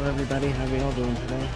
everybody. How are we all doing today?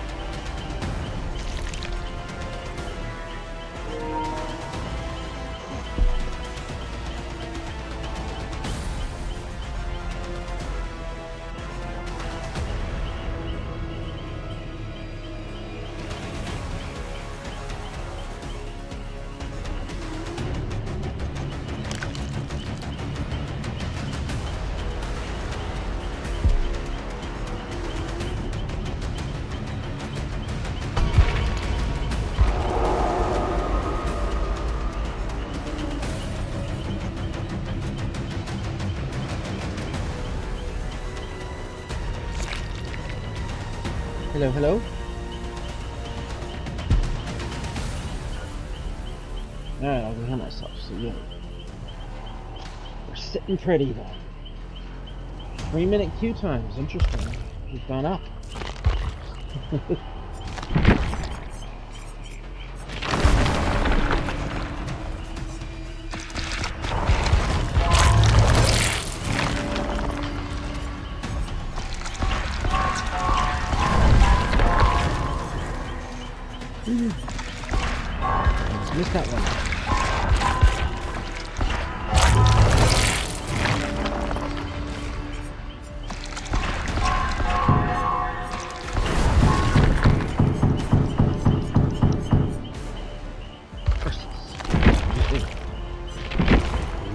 Hello, hello. Alright, I'll hear myself, so yeah. We're sitting pretty then. 3-minute queue times, interesting. We've gone up. Missed that one.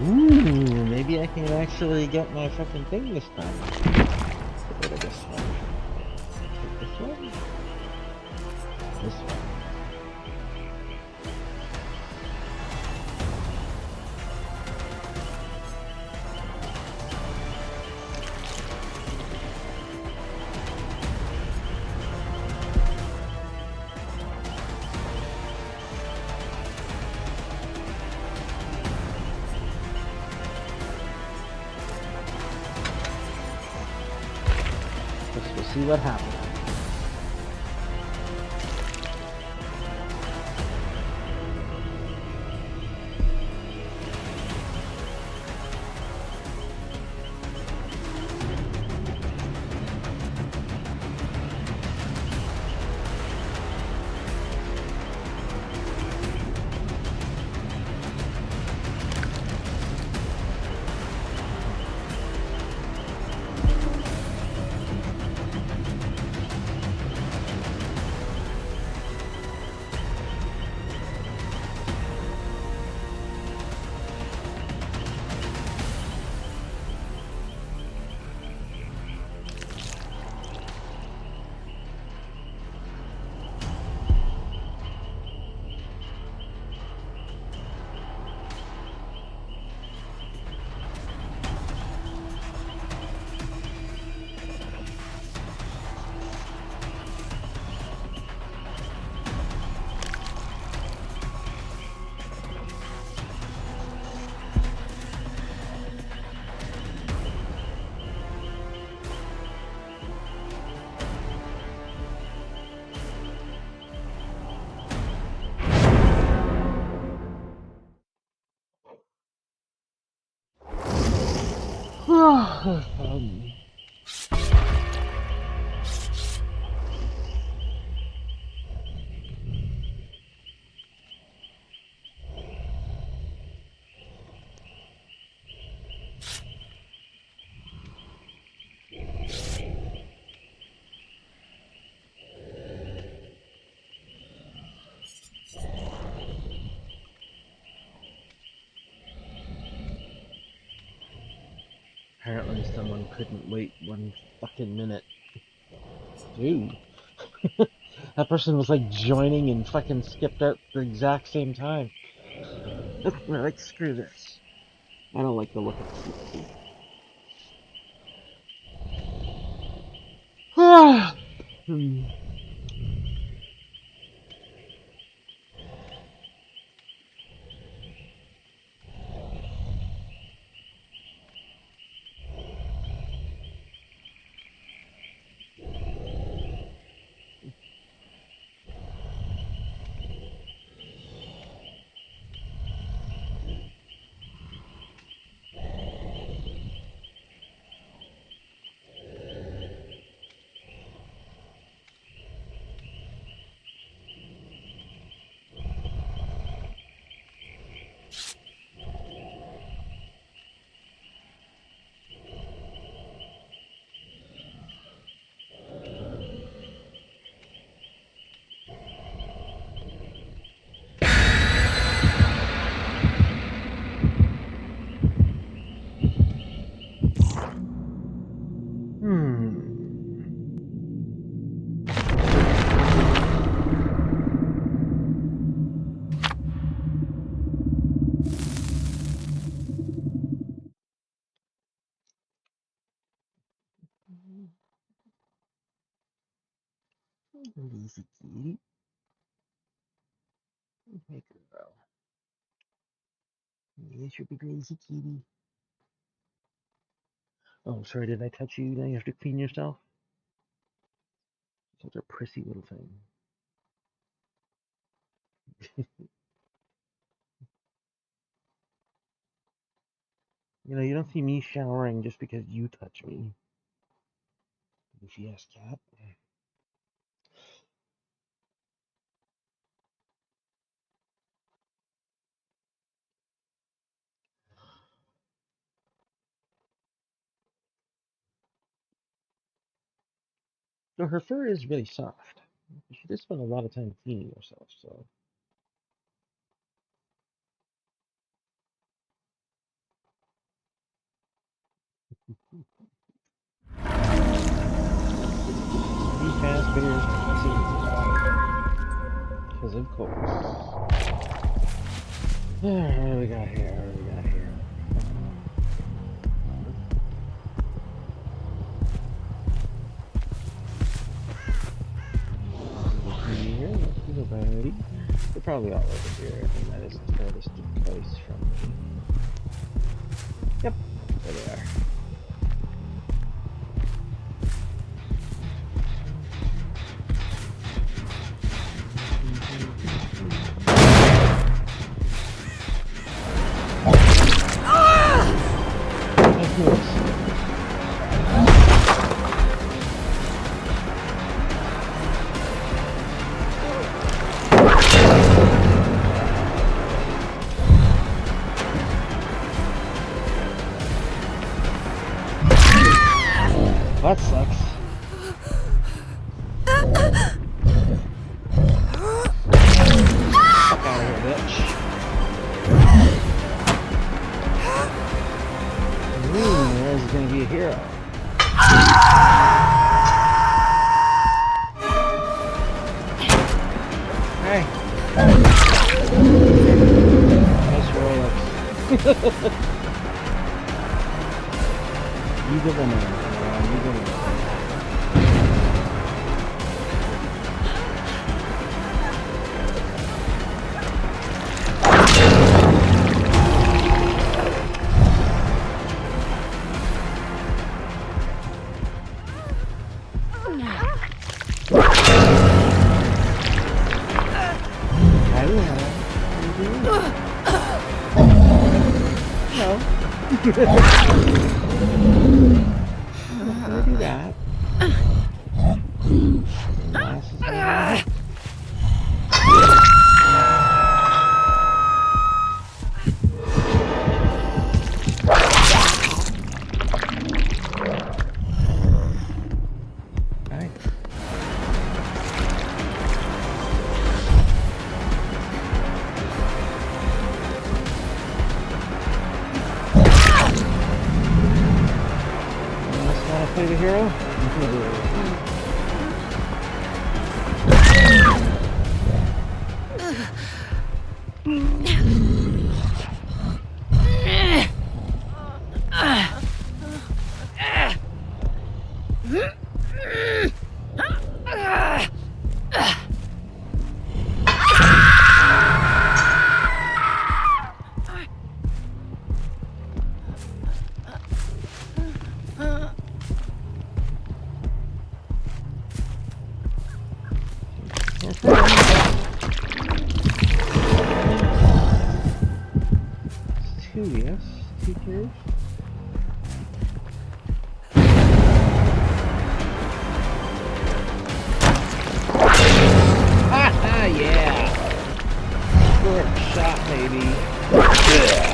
Ooh, maybe I can actually get my fucking thing this time. Get rid of this one. This one? This one. We'll see what happens. Apparently someone couldn't wait 1 fucking minute. Dude. That person was like joining and fucking skipped out the exact same time. We're like, screw this. I don't like the look of this. Lazy kitty. Hey, girl. Yes, you're a big lazy kitty. Oh, I'm sorry, did I touch you? Now you have to clean yourself? Such a prissy little thing. You know, you don't see me showering just because you touch me. Goofy ass cat. So her fur is really soft. She did spend a lot of time cleaning herself, so. Be fast, bears, because of course. What do we got here? What do we got here? Here, let's do the buddy. They're probably all over here. I think that is the furthest place from me. Yep, there they are. That sucks. Fuck out of here, bitch. There's gonna be a hero. Hey. Nice Rolex. You the woman. You the woman. No. I'm not gonna do that. Play the hero? Two, yes. 2 carries. Ah, yeah! Short shot, baby. Yeah.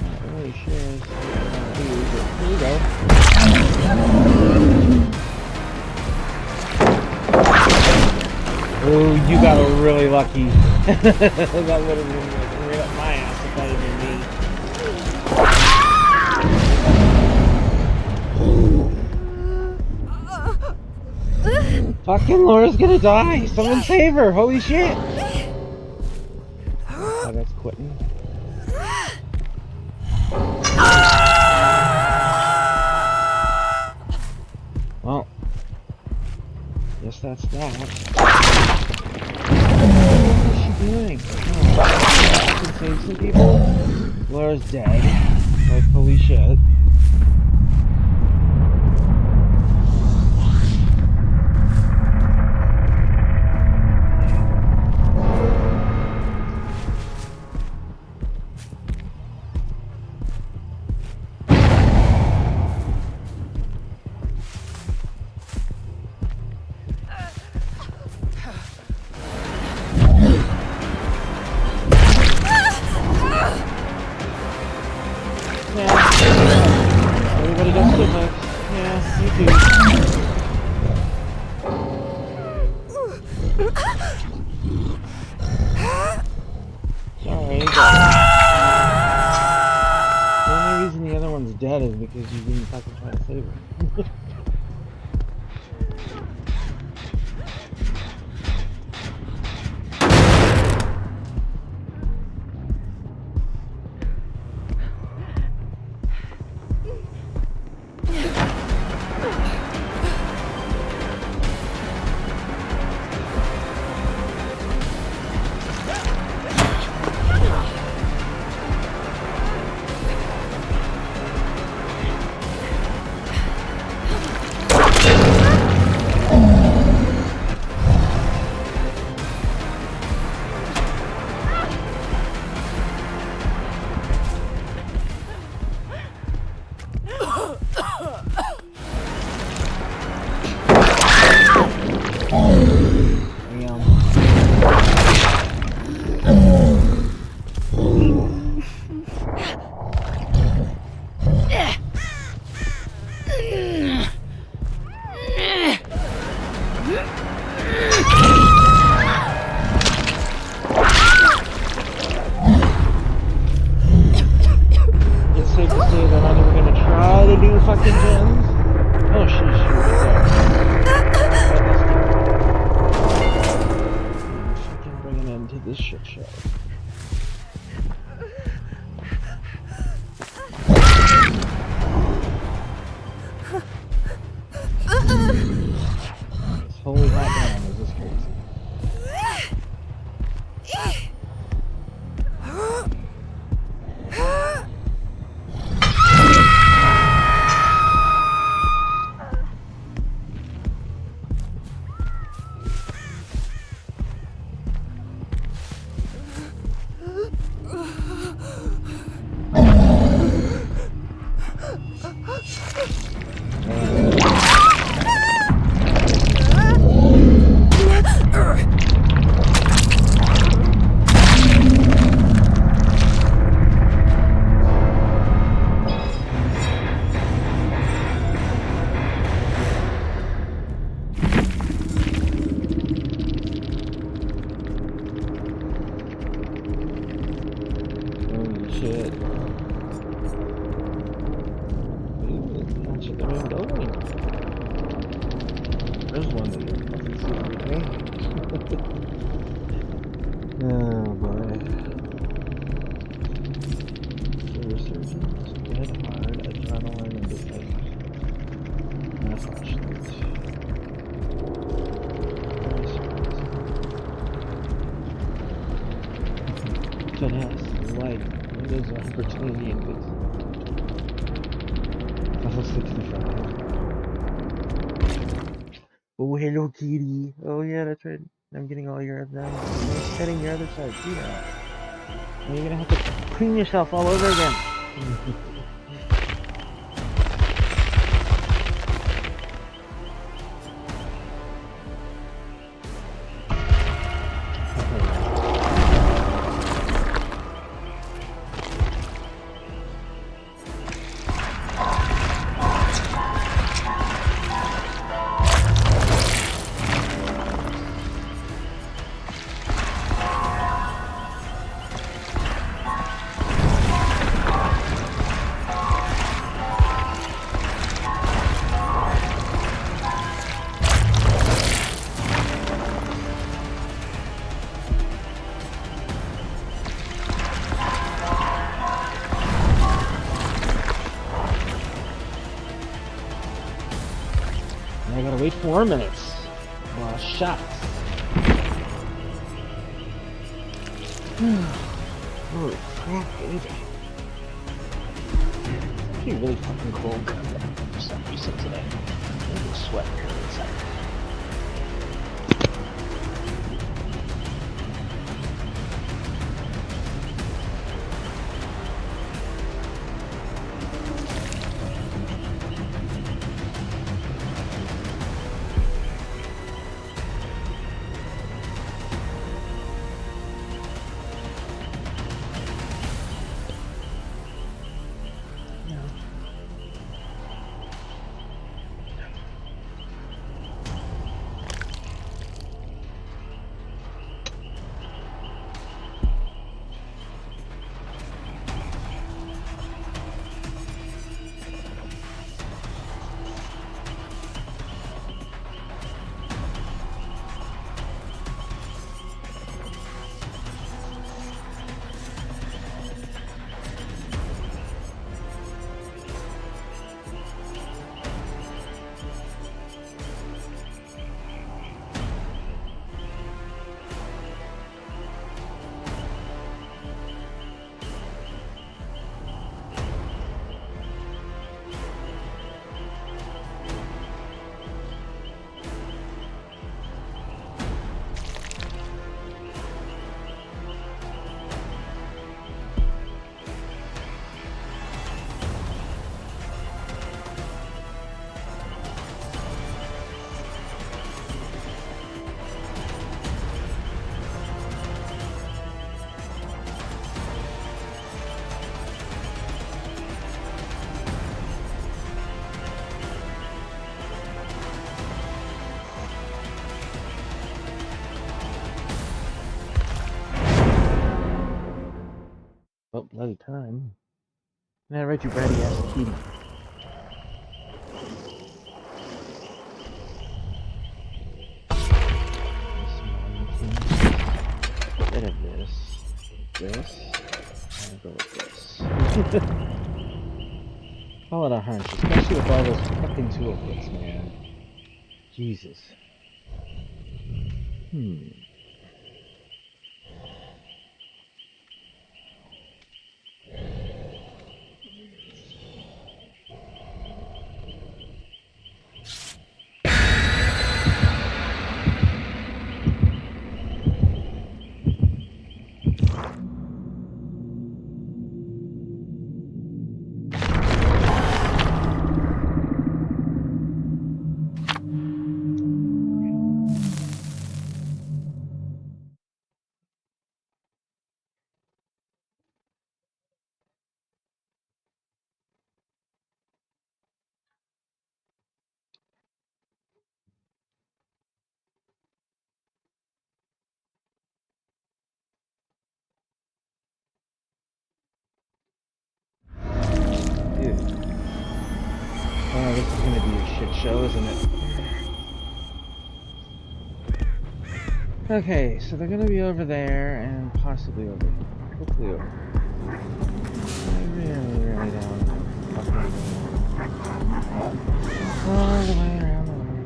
Not really sure what I'm gonna do, but here we go. Oh, you got really lucky. That would have been like right up my ass if that had been me. Fucking Laura's gonna die! Someone save her! Holy shit! Oh, that's quitting. that's that. What is she doing? Oh, I can save some people. Laura's dead. Like, holy shit. Everybody got stomachs. Yeah, you too. Sorry, but the only reason the other one's dead is because you didn't fucking try to save her. This shit show. This holy hot damn is this crazy. Shit. Ooh, bunch of them going. There's one that you're fucking seeing, oh boy. Resurgence, dead hard, adrenaline, and just like flashlights. Finesse, light. There's an opportunity in this. Level 65. Oh, hello, kitty. Oh, yeah, that's right. I'm getting all your now. I'm getting your other side too now. And you're gonna have to clean yourself all over again. I gotta wait 4 minutes. Well, shots. Holy crap, baby. It's actually really fucking cold for some reason today. I'm really sweating here inside. Oh, bloody time. Now right, you bratty ass kitty. Rid of this. This. I'm gonna go with this. Call it a hunch, especially with all those fucking toolkits, man. Jesus. Dude. Oh, this is gonna be a shit show, isn't it? Okay, so they're gonna be over there and possibly over here. Hopefully over here. I really don't fucking all the way around the world.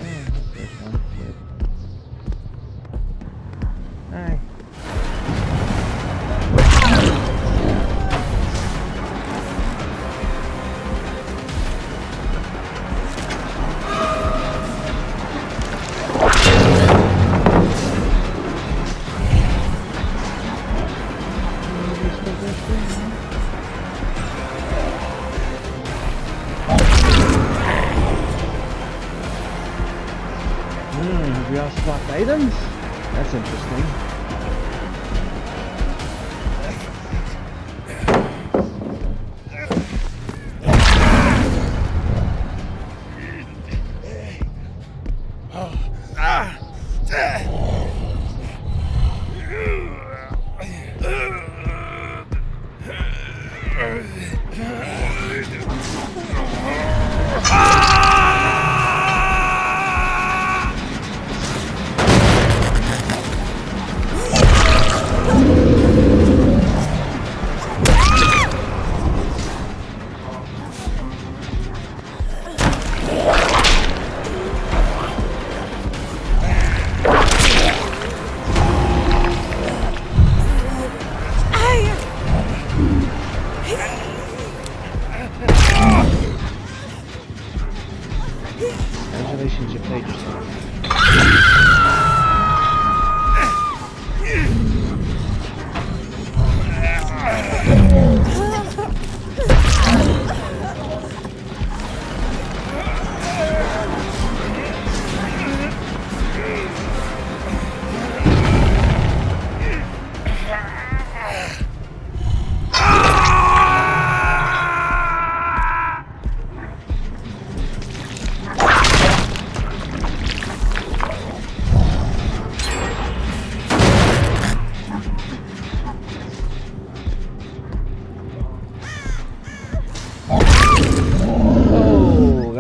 Oh, this one. Good. Hi. Have we all swapped items? That's interesting.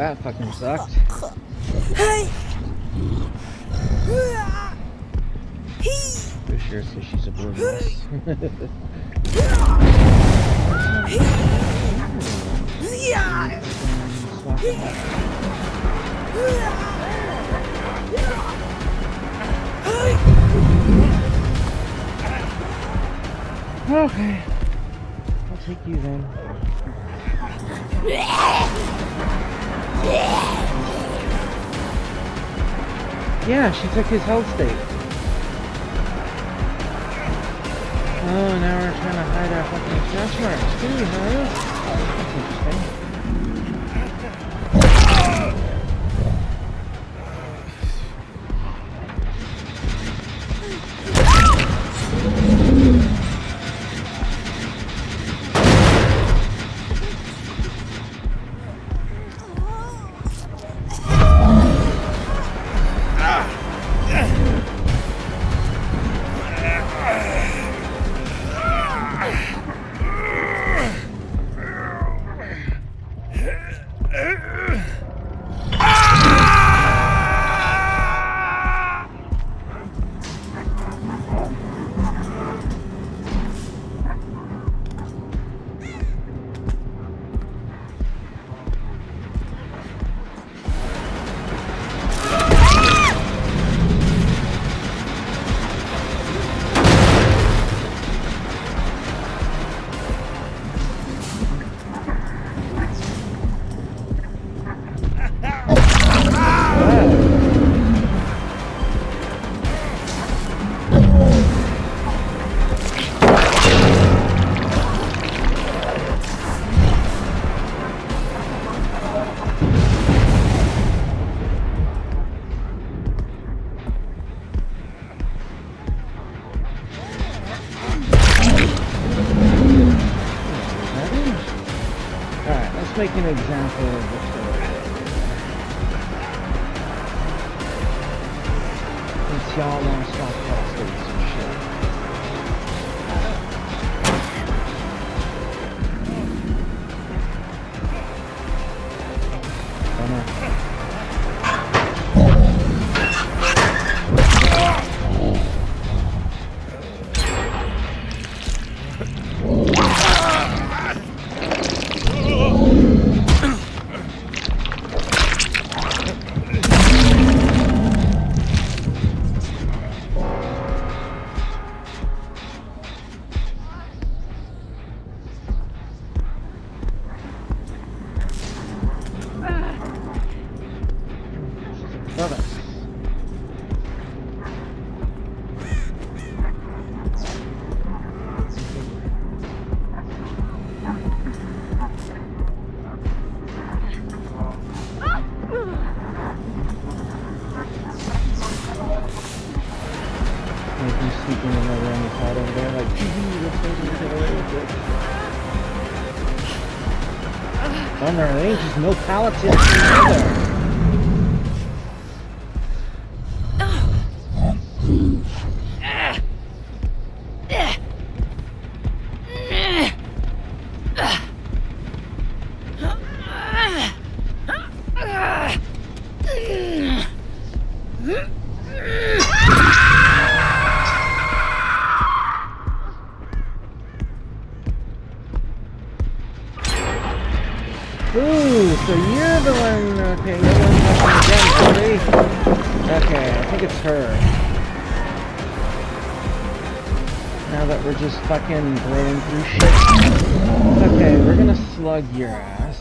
that fucking sucked. For sure, so she's oblivious. Okay, I'll take you then. Yeah, she took his health state. Oh, now we're trying to hide our fucking stretch marks too, huh? That's interesting. Make an example of the story. Since y'all want to stop prostates and shit. There ain't just no pallets in either. Ooh, so you're the one, okay, you're the one fucking again, okay, I think it's her. Now that we're just fucking blowing through shit. Okay, we're gonna slug your ass.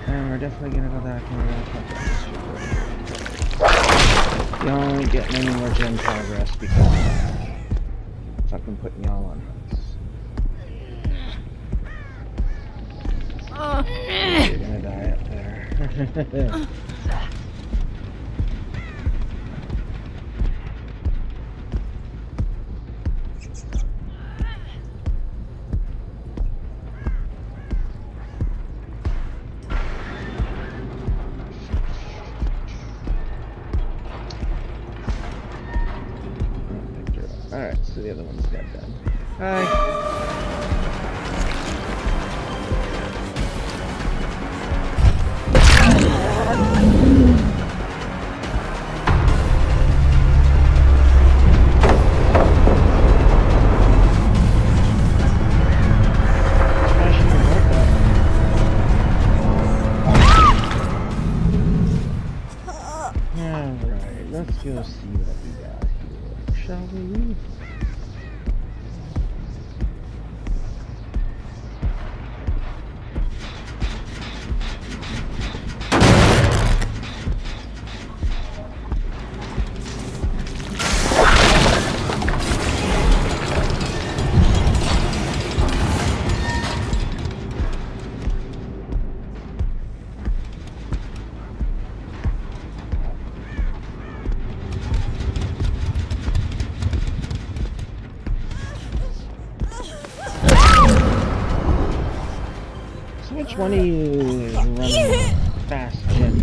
And we're definitely gonna go back and we're gonna fuck this. Y'all ain't getting any more gen progress because I'm fucking putting y'all on hooks. You're gonna die up there. Alright, so the other one's got done. Hi. shall we? Which one of you is running fast jet?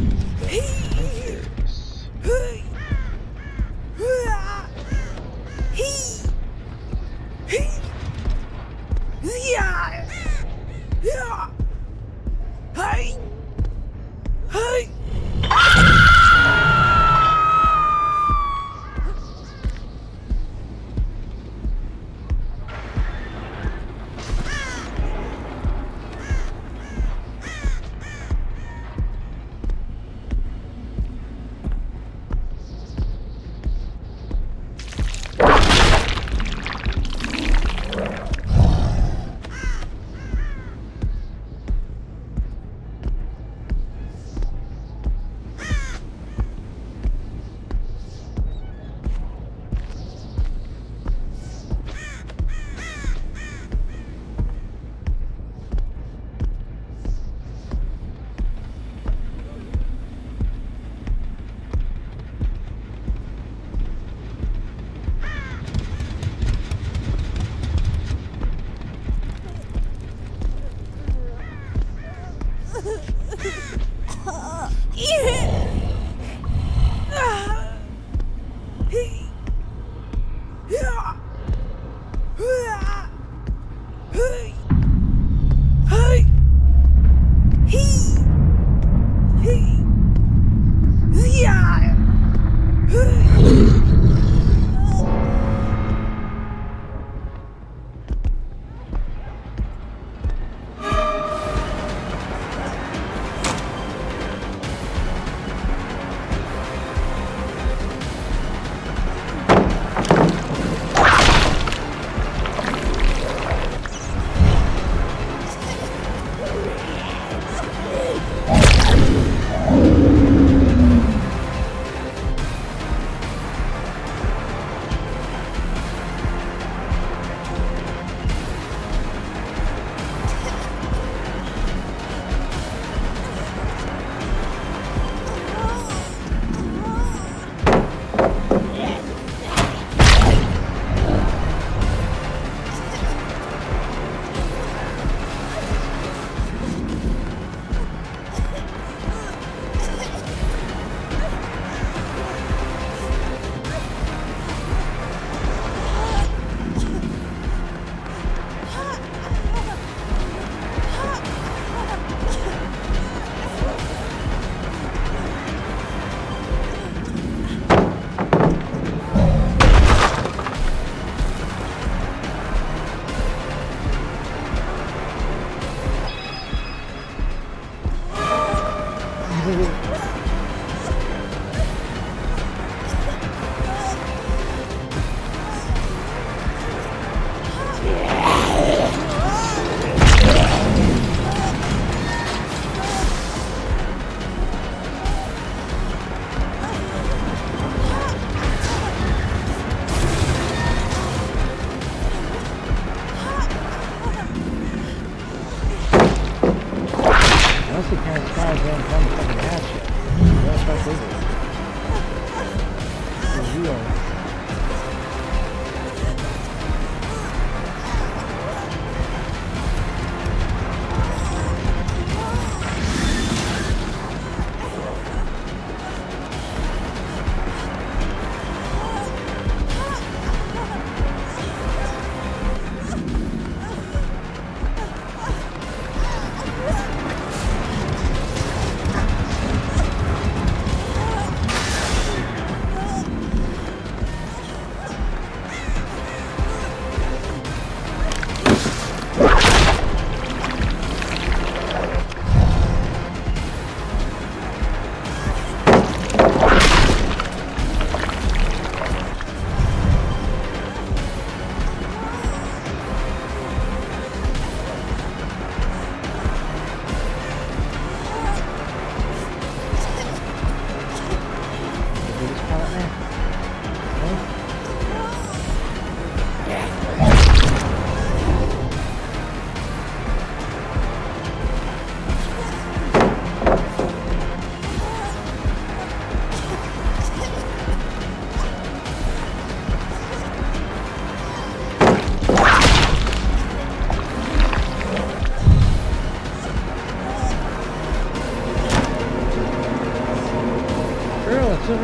I'm curious.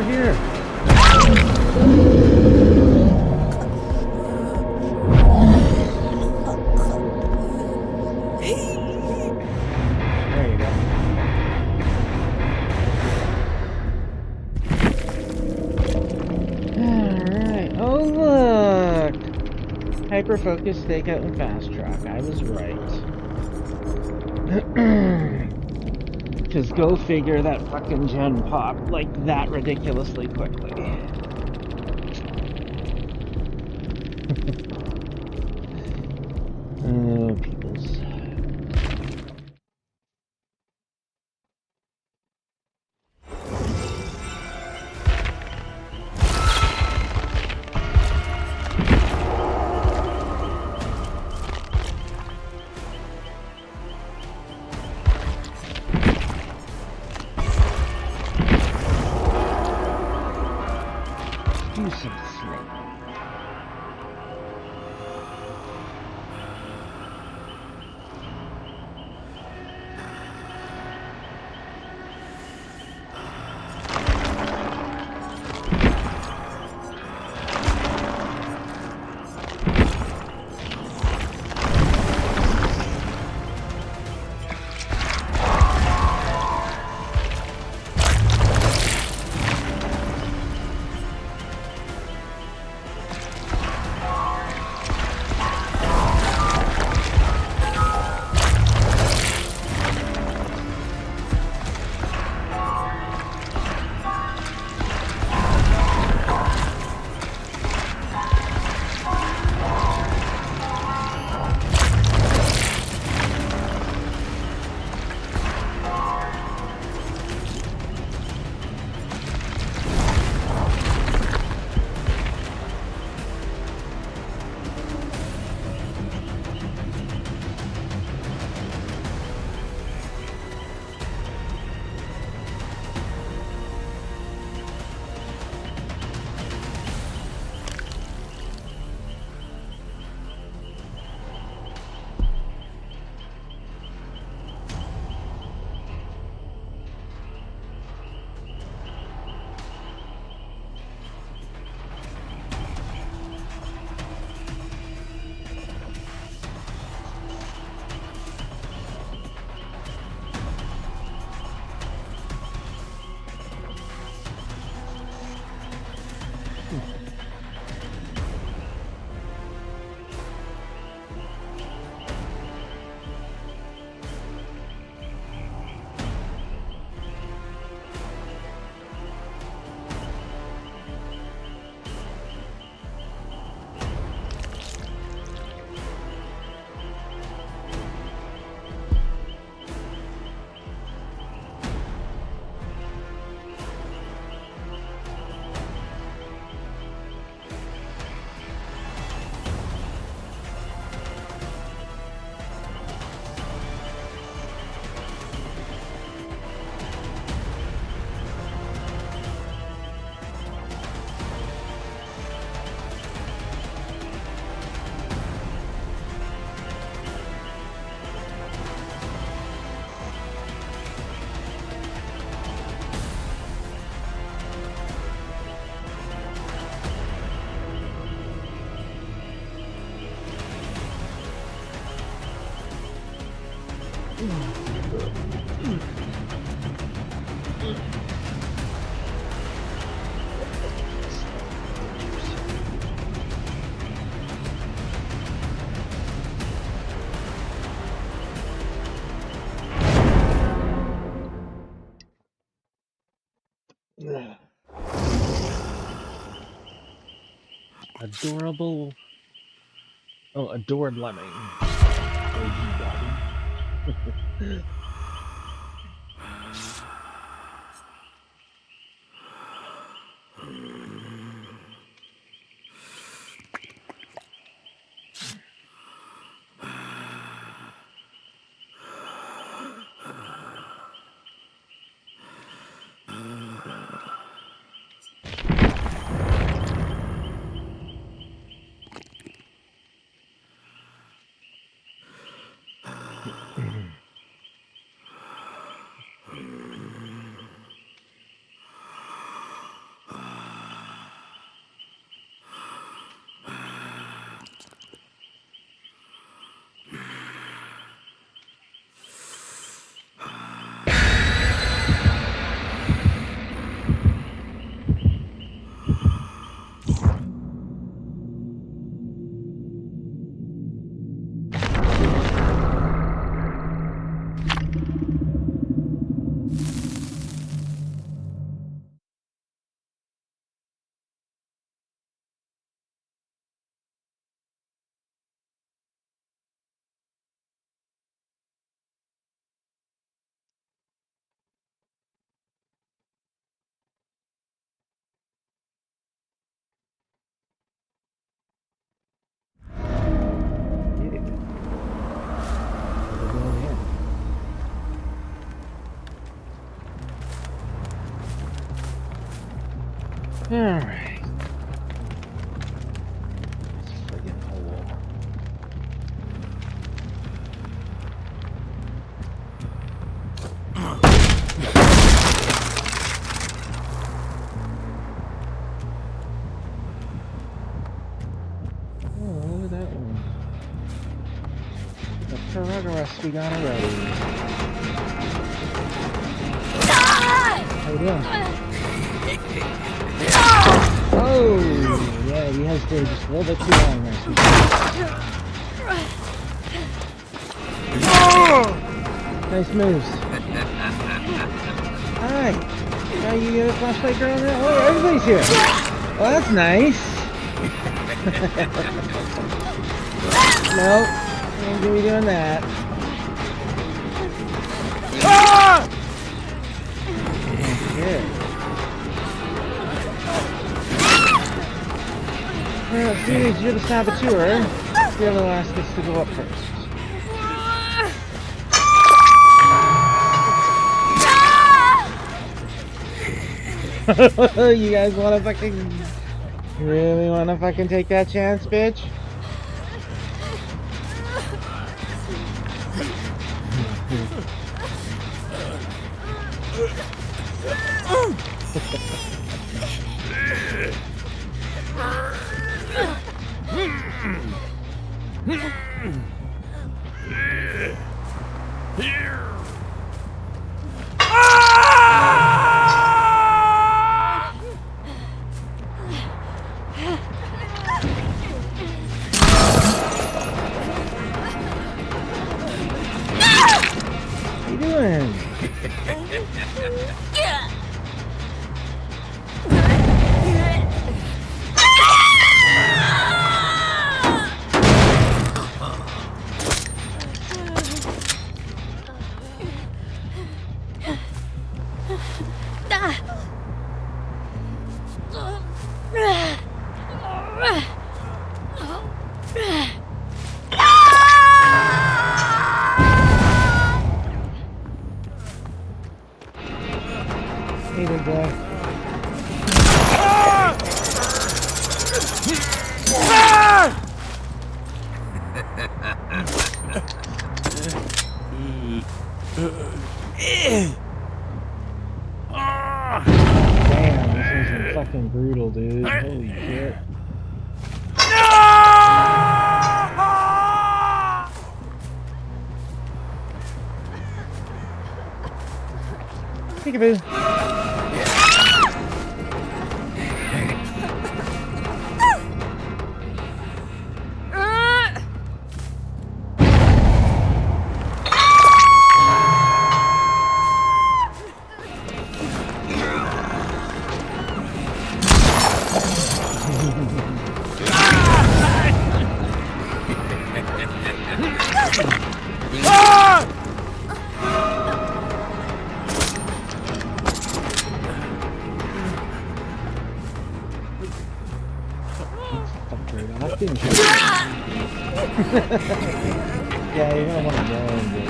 over here. There you go. Alright. Oh, look! Hyper-focus, stakeout, and fast track. I was right. Because go figure that fucking gen popped like that ridiculously quickly. Oh, peoples. Do some snake. Adorable. Oh, adored lemming. Oh, Bobby. Alright. This friggin' hole. Oh, look at that one. The Peregorus we got already. How you doing? Oh, yeah, he has stayed just a little bit too long there. Nice moves. Hi. Now you get a flashlight girl now? Oh, everybody's here. Well, that's nice. Nope. You ain't gonna be doing that. Okay. Well, seeing as you're the saboteur, you'll ask us to go up first. You guys wanna really wanna fucking take that chance, bitch? What are you doing? Hey, big boy. Damn, this is fucking brutal, dude. Holy shit. Peekaboo. Yeah, you're gonna want to go, dude.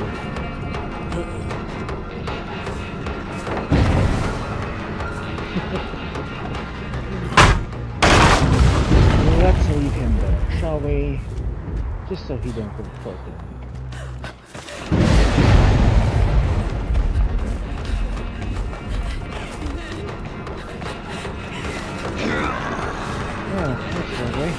Let's leave him there, shall we? Just so he don't go floating. Oh, that's lovely.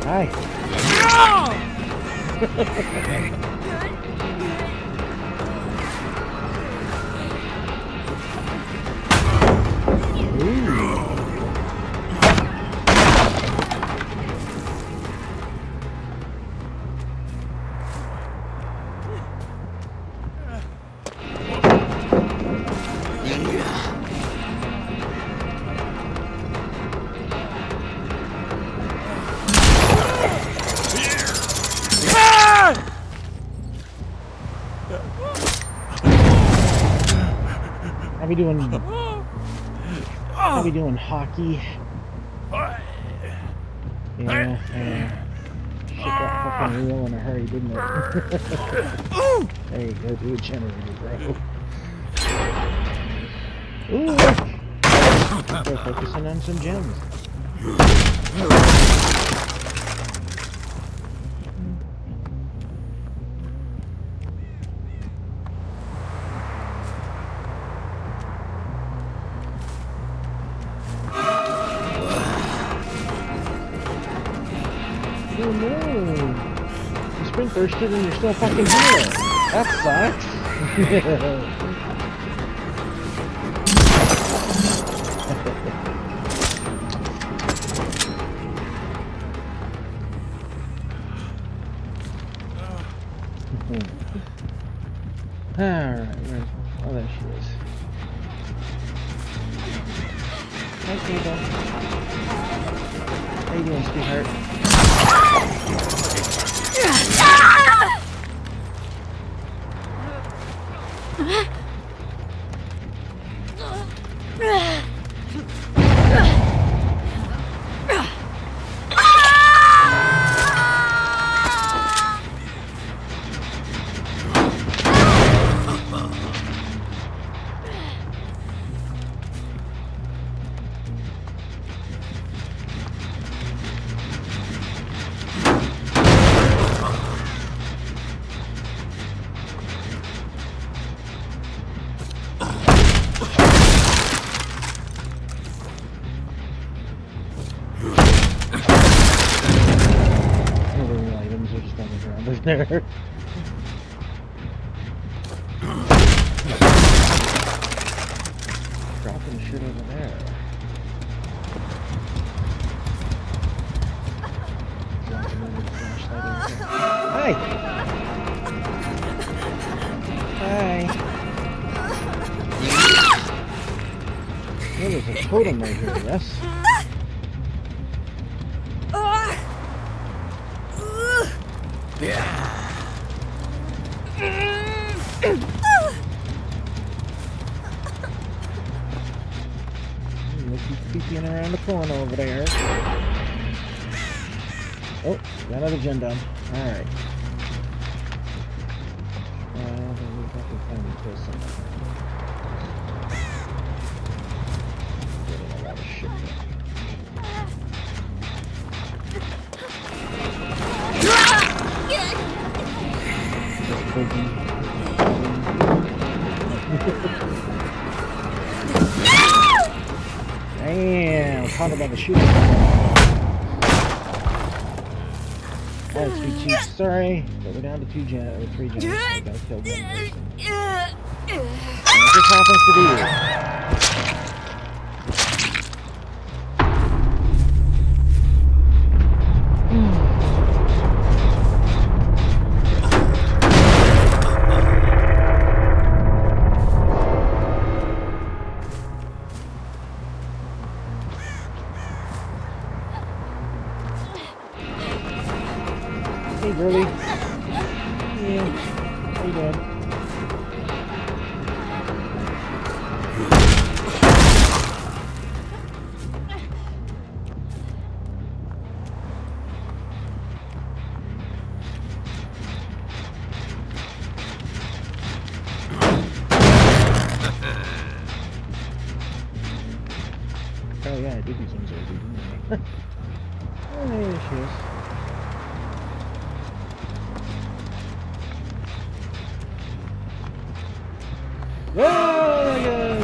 Hi. How we doing? How we doing, hockey? Yeah. Shit got fucking real in a hurry, didn't it? There you go, do a generator, bro. Ooh! We're focusing on some gems. Oh no! You sprint bursted and you're still fucking here! That sucks! Alright, oh there she is. Hi, Cable. How you doing, sweetheart? There. Dropping shit over there. Dropping over the flashlight over there. Hi! Hi! Oh, there's a totem right here, yes? Peeking around the corner over there. Oh, got another gen done. Alright. Then we have to find a person. Getting a lot of shit done. Damn, caught him by the shooter. That's too cheap. Sorry, but we're down to 3 gens. I gotta kill one person. And it just happens to be you. Hey, girlie. Yeah. How you doing? Oh yeah, I did do some Sundaze, didn't I? Oh, there she is. Oh my god!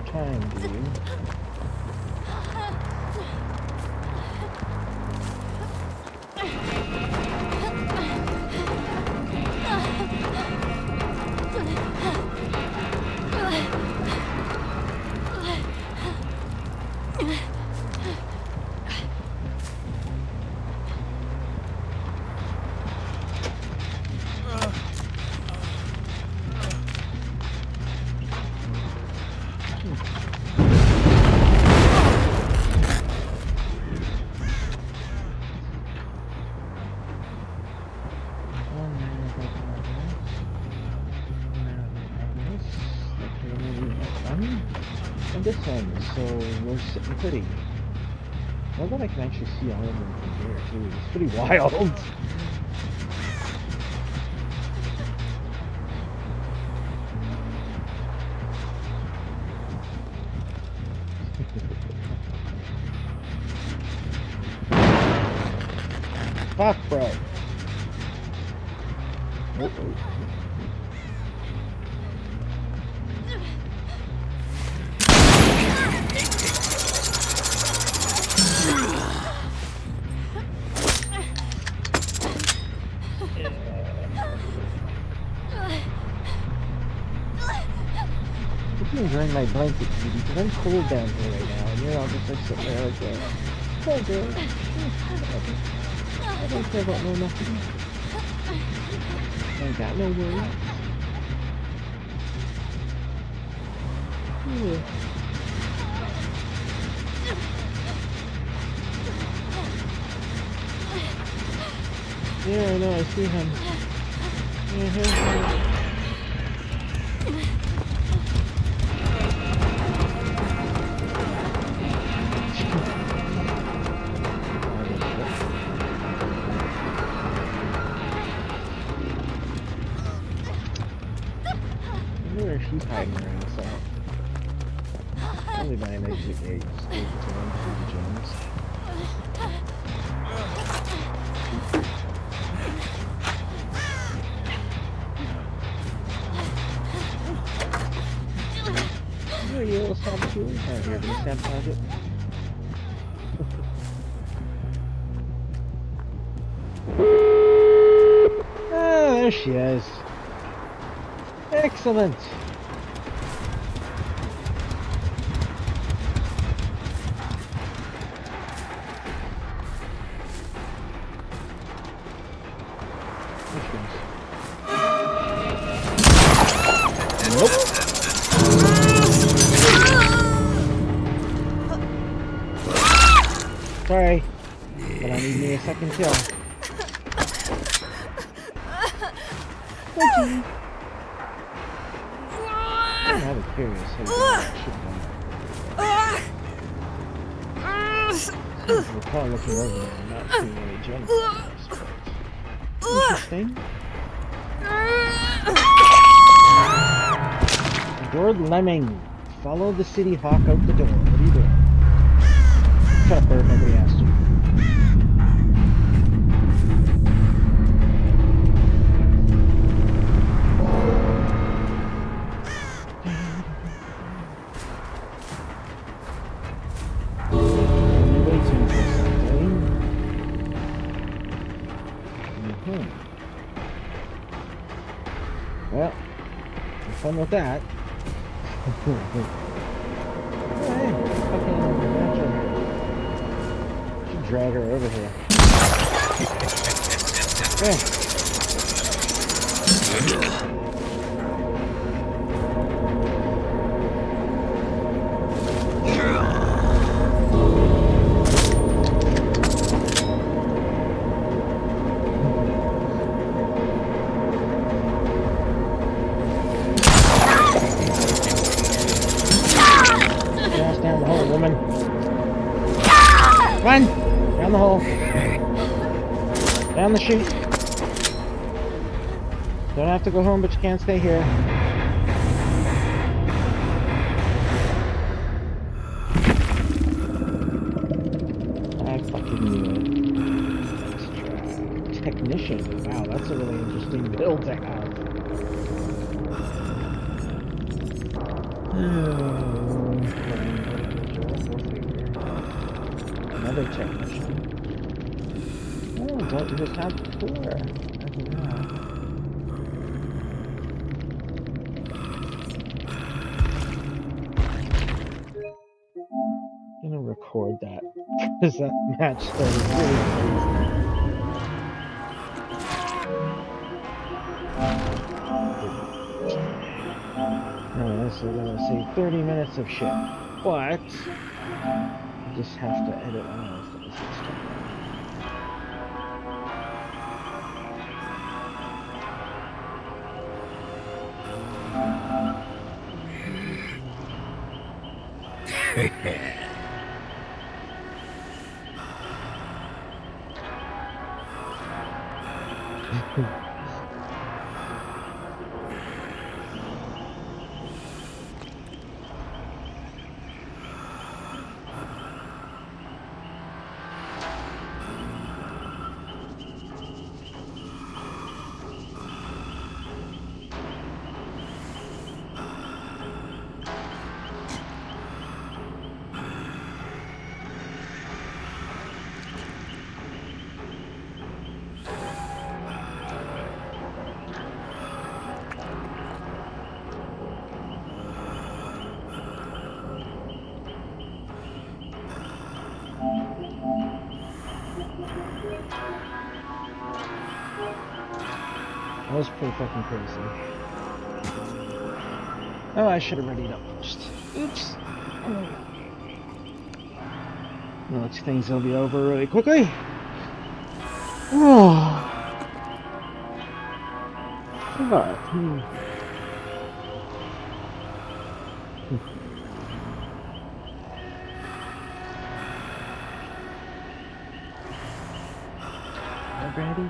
your time, do you? And this one, so we're sitting pretty. Well, that I can actually see all of them from here too. It's pretty wild. Fuck, bro. Oh, oh. I'm enjoying my blanket, Judy, because I'm cold down here right now, and you're all just like sitting there like that. Oh, girl. I don't care about no nothing. I ain't got no worries. Yeah. Yeah, I know, I see him. Where she's hiding around, so probably by an exit gate, just to run through the gyms. Here, you little saboteur. Oh, here, can you sabotage it? Ah, there she is. Excellent. Nope. Sorry, but I need me a second kill. Thank you. I'm rather curious how that should go. I recall looking over there and not seeing any generators, but interesting. Lord Lemming, follow the city hawk out the door. What are you doing? Shut up, bird. Nobody asked you. Well, have fun with that. Should drag her over here. Yeah. Down the hole, woman. Run! Down the hole. Down the chute. Don't have to go home, but you can't stay here. I fucking knew it. Technician. Wow, that's a really interesting build to have. another technician. Oh, don't you just have poor? I don't know. I'm gonna record that because that match started really crazy. Alright, so we're gonna say 30 minutes of shit, but I just have to edit all this stuff. That was pretty fucking crazy. Oh, I should have readied up first. Oops. Those things will be over really quickly. Oh. But, ready to be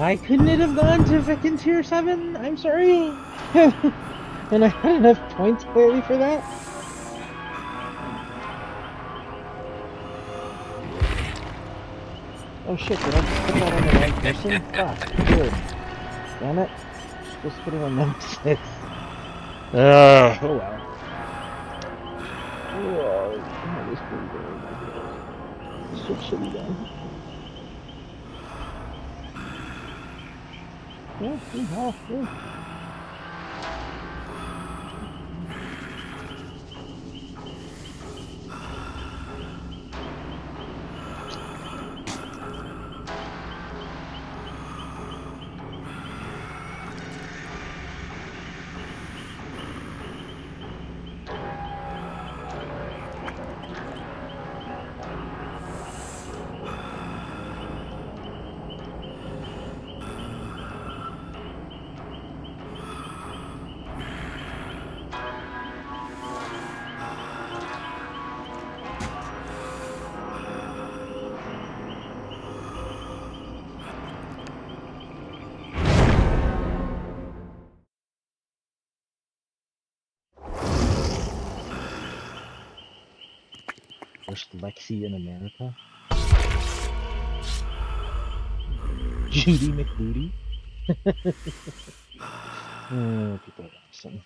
Why couldn't it have gone to frickin' tier 7? I'm sorry. And I had enough points clearly for that. Oh shit, did I just put that on the right person? Fuck, weird. Damn it. Just put it on number 6. Oh well. Whoa, that was pretty good. This shit should be done. Yeah. gosh, Lexi in America? Judy McBooty? Oh, people are awesome.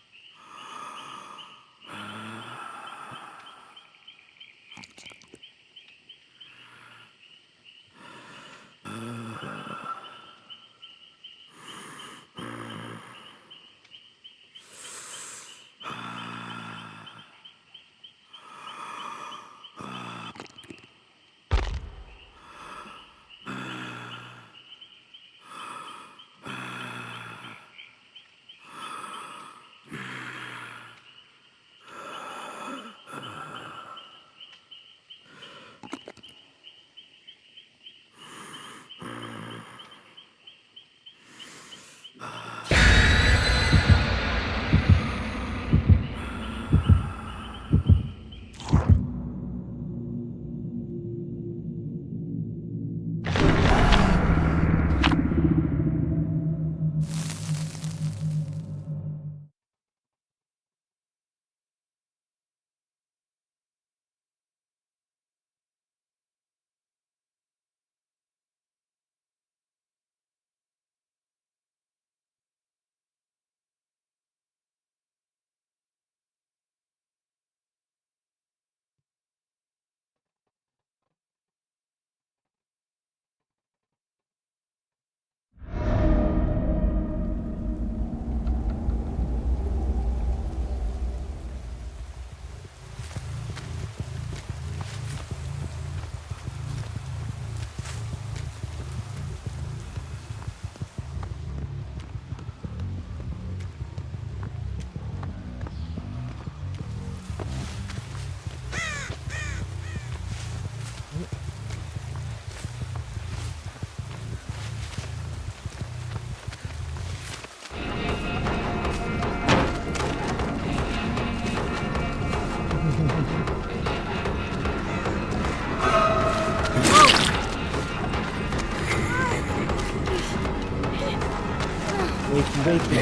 Wakey.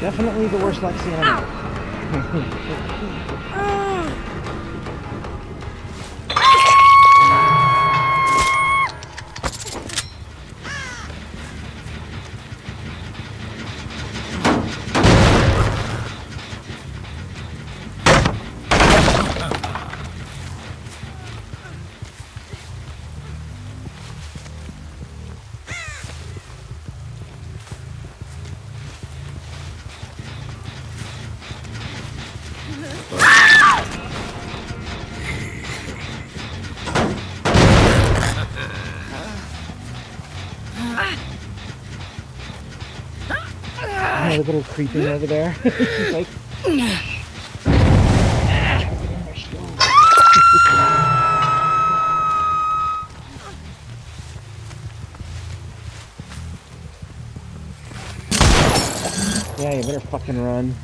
Definitely the worst Lexi I know. Look at her creeping over there. She's like, yeah, you better fucking run.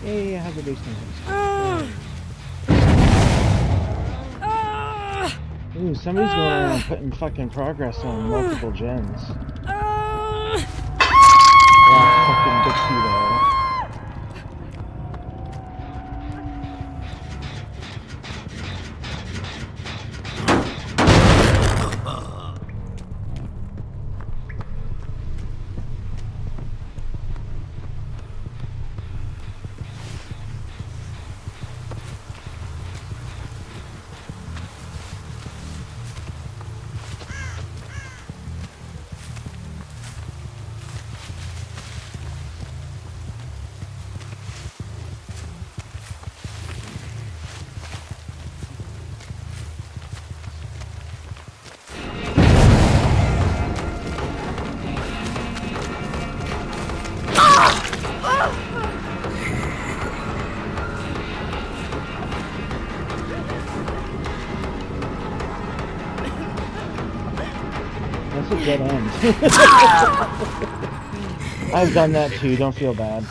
Yeah, have a decent Ooh, somebody's going around putting fucking progress on multiple gens. Wow, fucking Dixie though. a dead end. I've done that too, don't feel bad.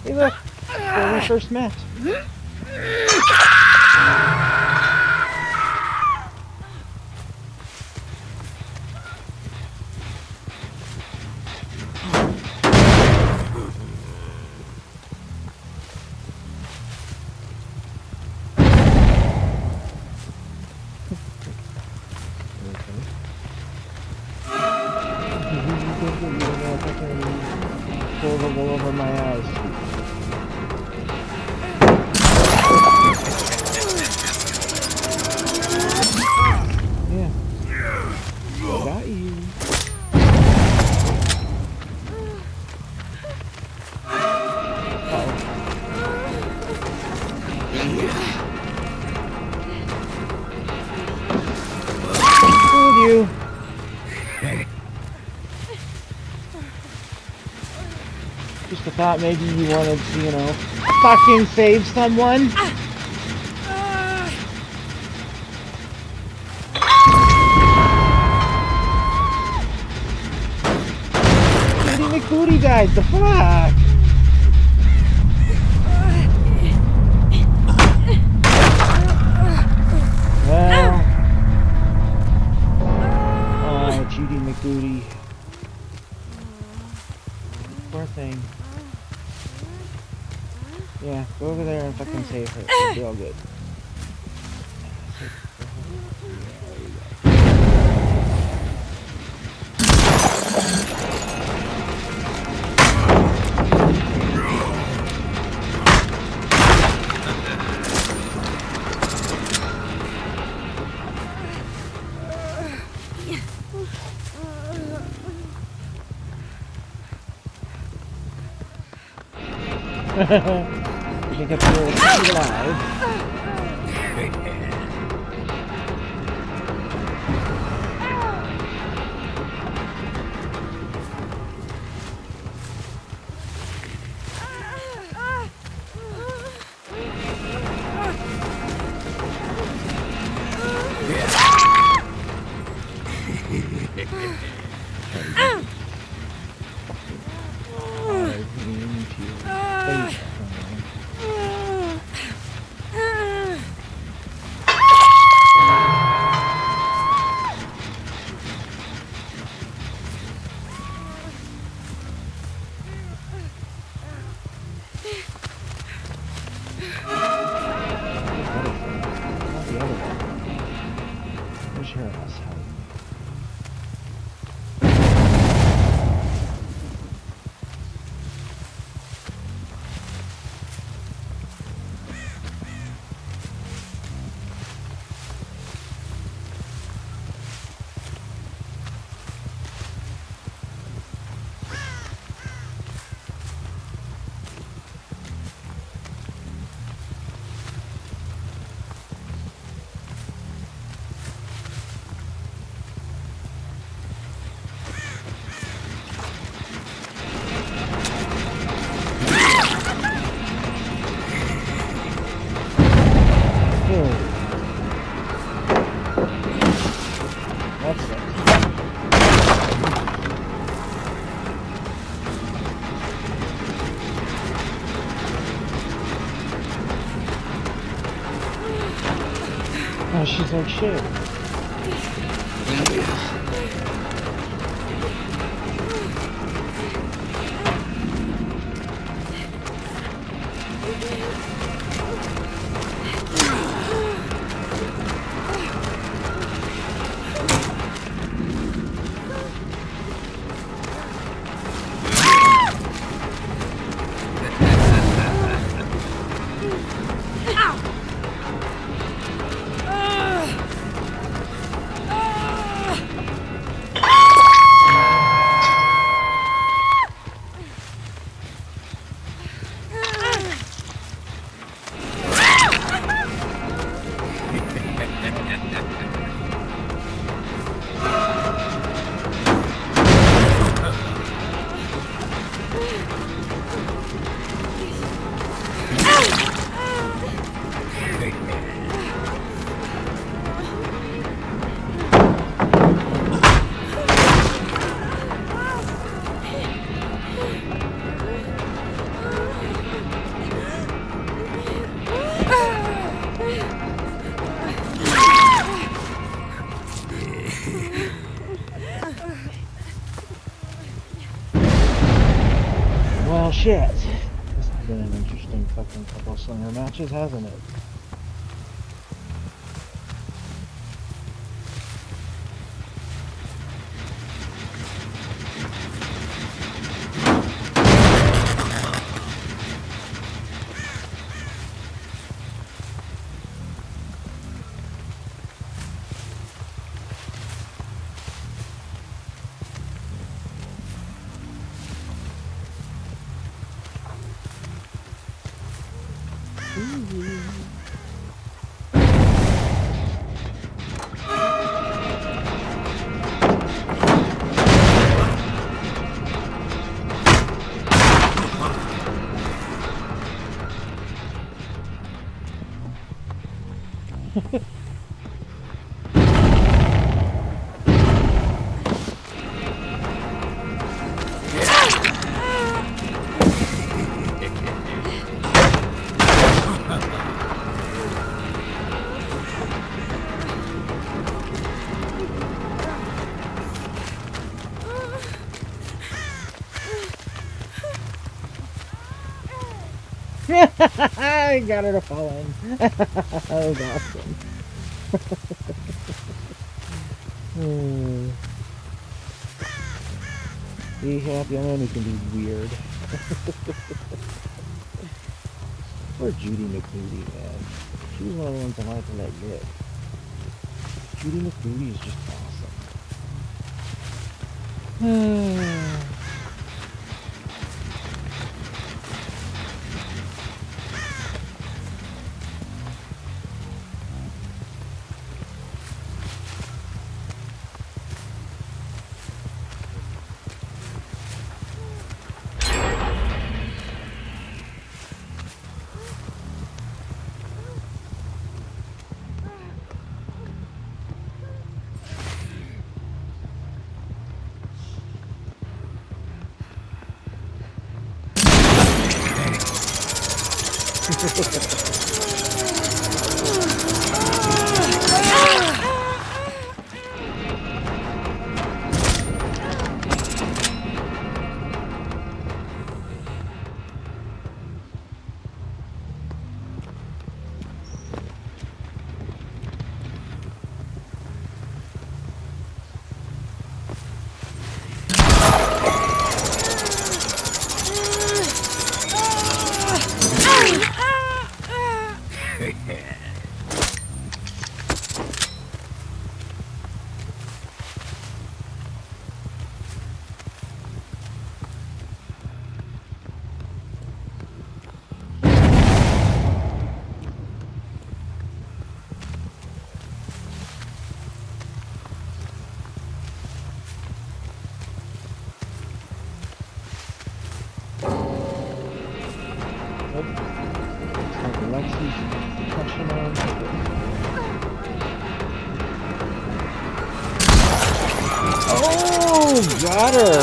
Hey look, where we first met. Pull the wool over my eyes. Yeah. Got you. Fooled you. Just a thought maybe you wanted to, you know, fucking save someone. Lady McBooty died, the fuck? Well, oh, Judy McBooty. Poor thing. Yeah, go over there and fucking save her. It'll be all good. You think it's really alive? Oh, she's like shit. Well, shit. This has been an interesting fucking couple slinger matches, hasn't it? I got her to fall in. That was awesome. Be happy. I know it can be weird. Poor Judy McNeely, man. She was one of the ones I wanted to let live. Judy McNeely is just awesome. Oh, got her!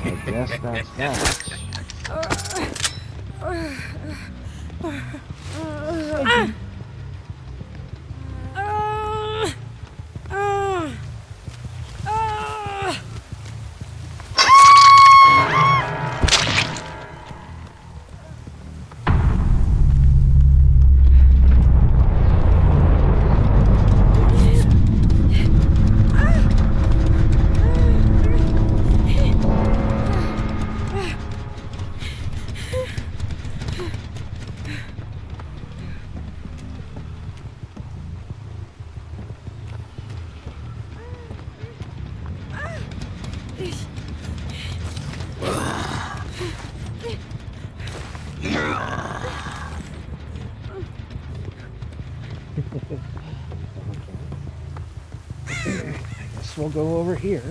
I guess that's that. I guess we'll go over here.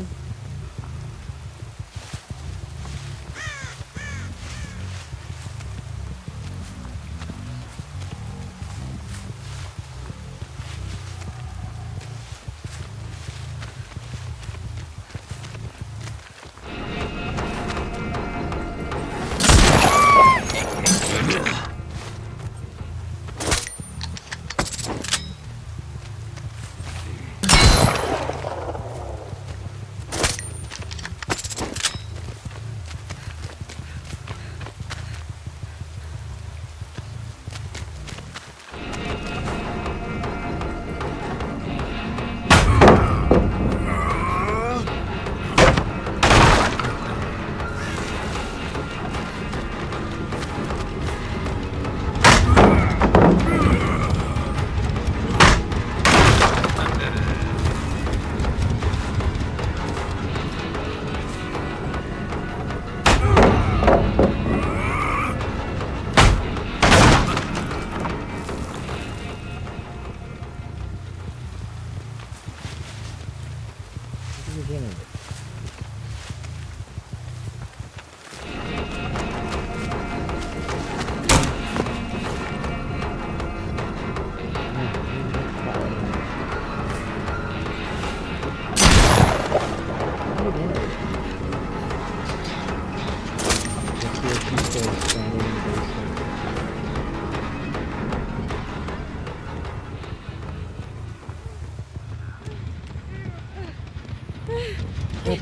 Like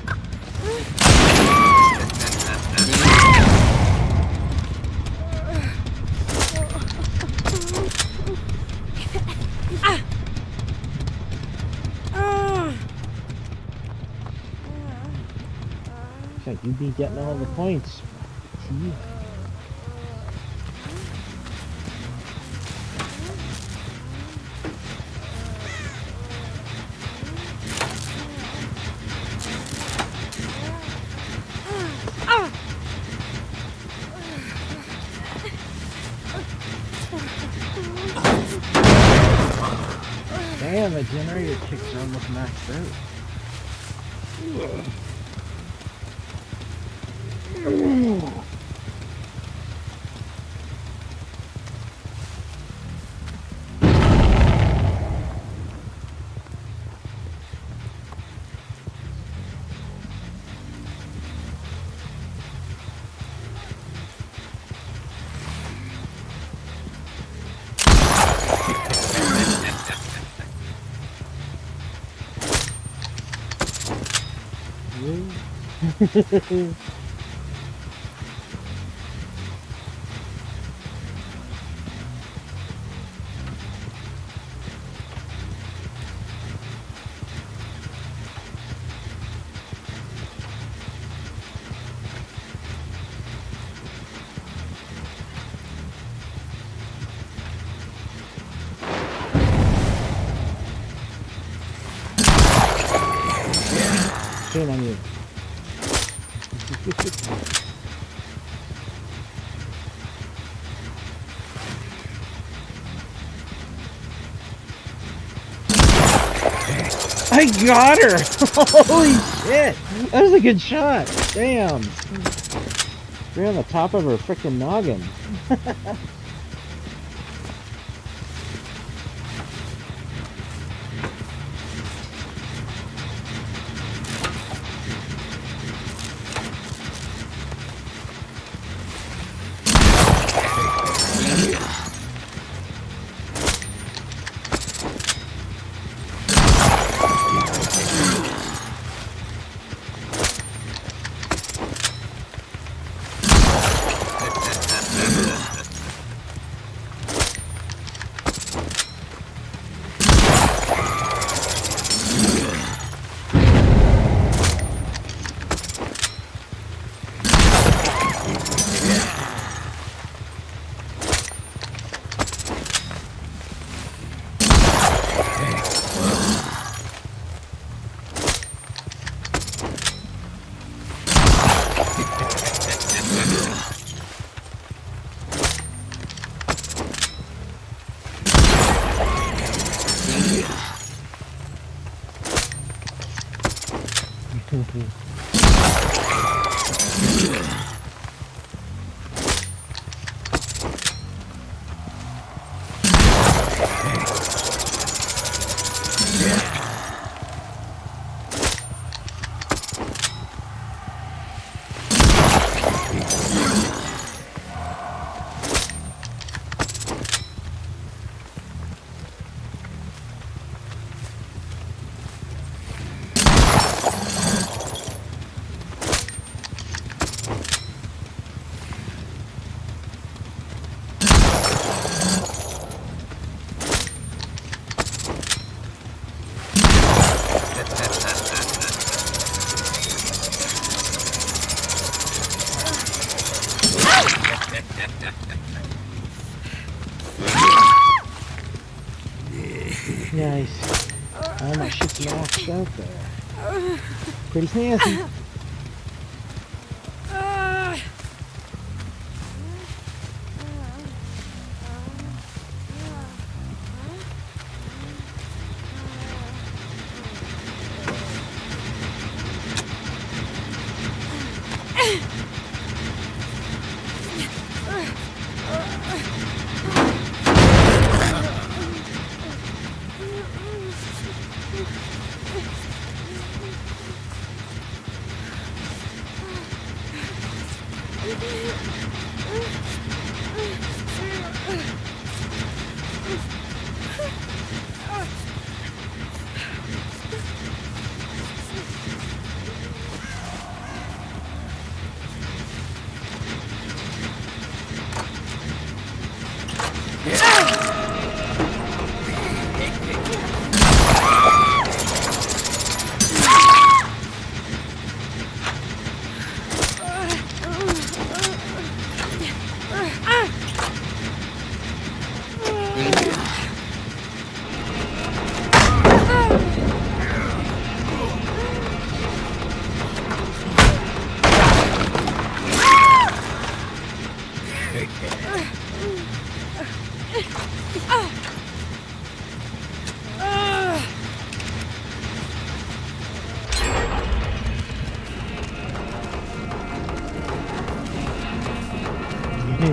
you'd be getting all the points. See? Damn, the generator kicks are almost maxed out. Shame on you. I got her! Holy shit! That was a good shot! Damn! Right on the top of her frickin' noggin. Nice. Oh, my shit's maxed out there. Pretty fancy.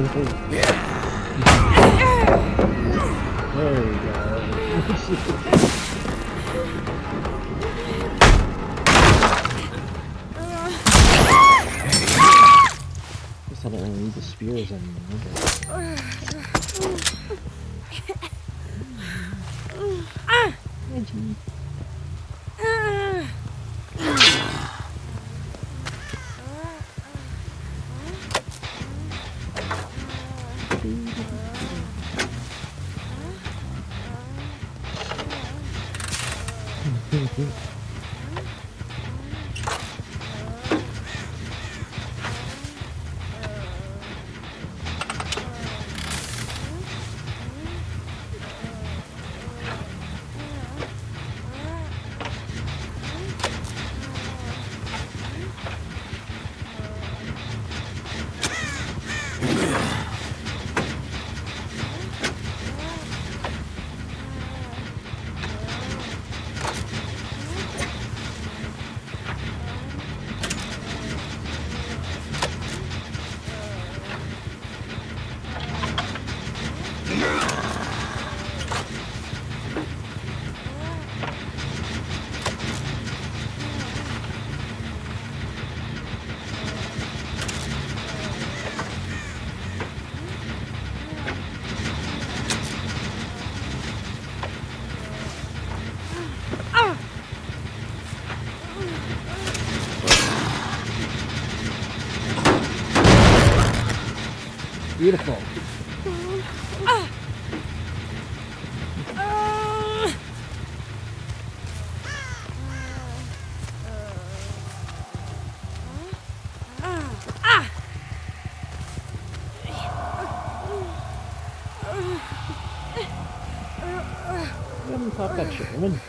There we go. Guess I don't really need the spears anymore. Reggie. Beautiful. You haven't caught that Sherman.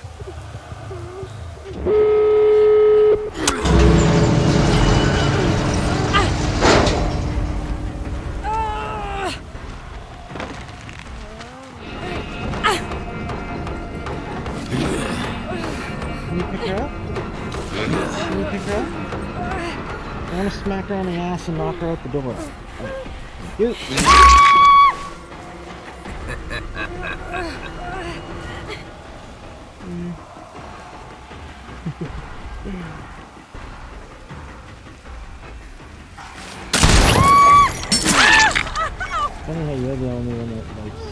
Can you pick her up? Can you pick her up? I want to smack her on the ass and knock her out the door. Dude. Funny how you're the only one that likes.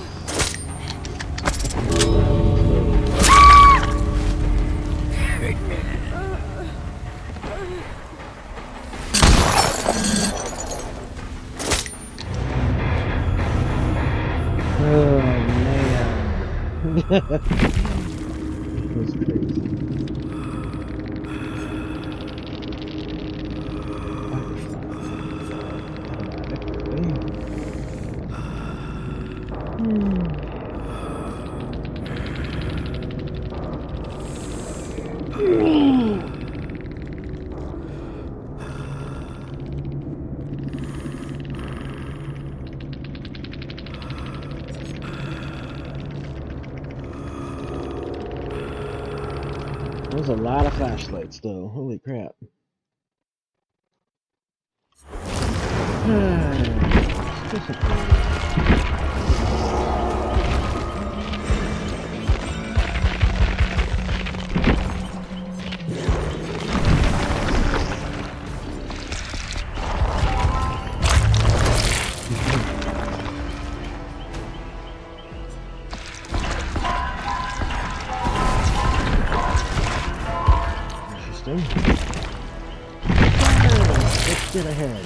Oh man. That was crazy. There's a lot of flashlights though, holy crap. Let's get ahead.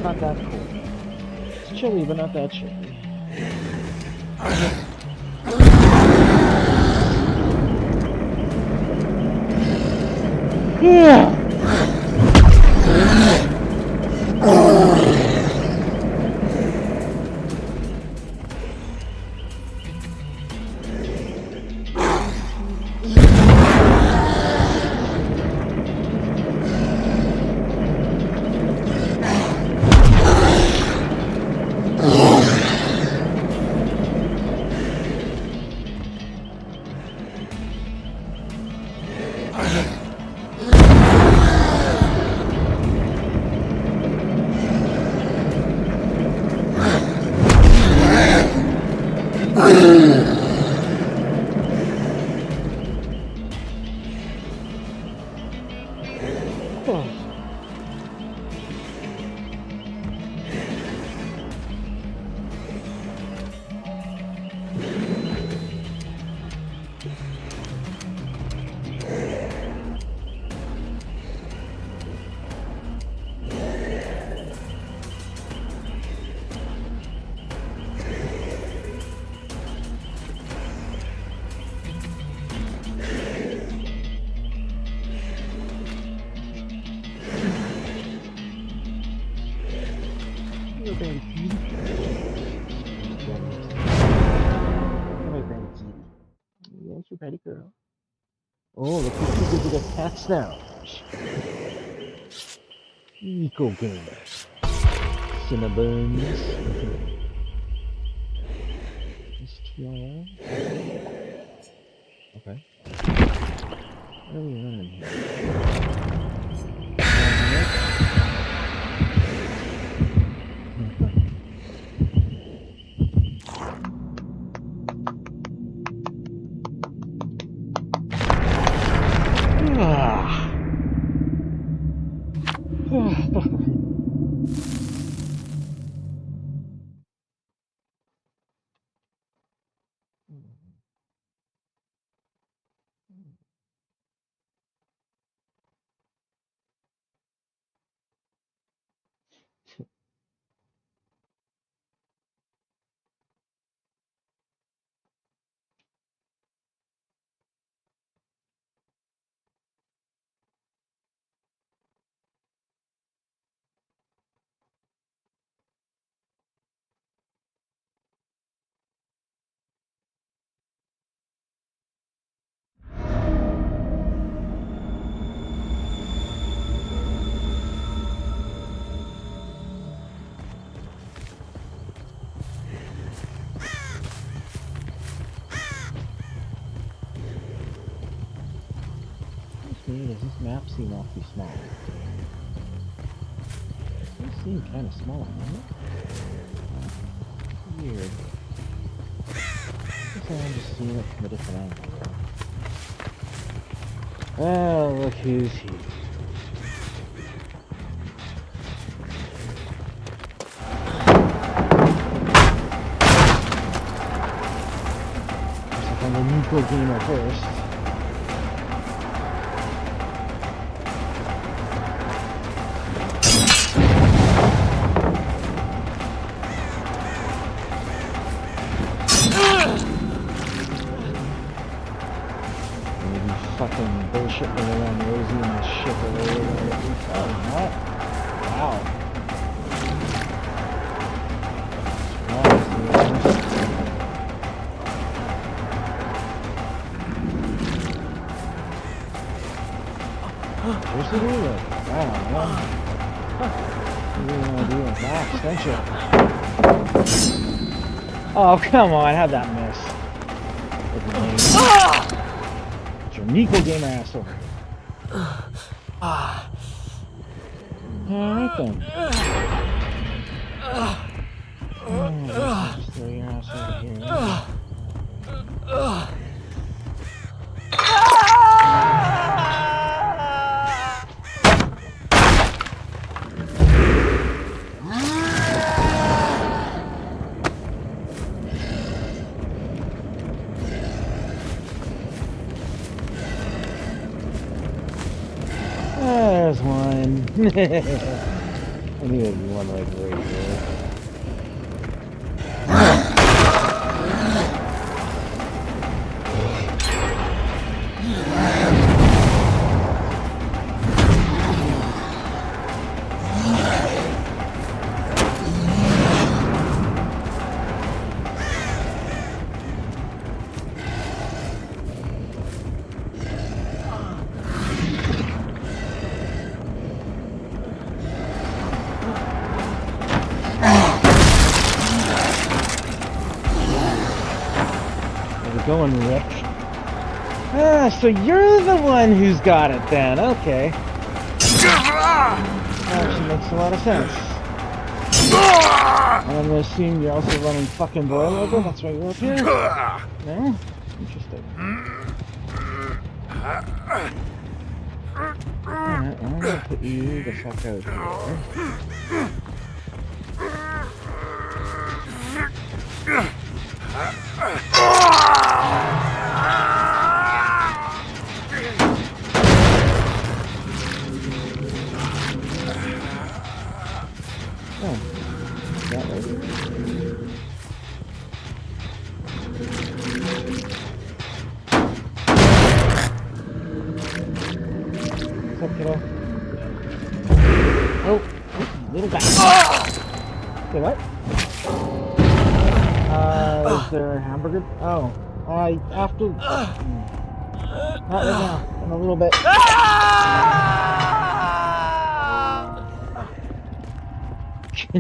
it's not that cold. It's chilly, but not that chilly. Yeah. Yes, you pretty girl. Oh, look at you get to get cats now. Eco game. Cinnabuns. STR. Okay. What are we running here? Does this map seem awfully small? It does seem kind of small, doesn't it? Weird. I guess I'm just seeing it from a different angle. Well, look who's here. Looks like I'm a Nico gamer first. Fucking bullshit around Rosie and this shit all over. Oh, what? Wow. What's it doing? Wow, man. You really want to do it max, don't you? Oh, come on, how'd that miss? Nico gamer asshole. Alright then. Just throw your ass over here. There's one. knew it'd be one like right here. Going, Rick. Ah, so you're the one who's got it then. Okay. Actually makes a lot of sense. And I'm gonna assume you're also running fucking boilover. That's why you're up here. No? Interesting. Alright, I'm gonna put you the fuck out here. Oh, that way. What's up, kiddo? Oh, little guy. Say what? Is there a hamburger? Oh, after. Not right now. In a little bit.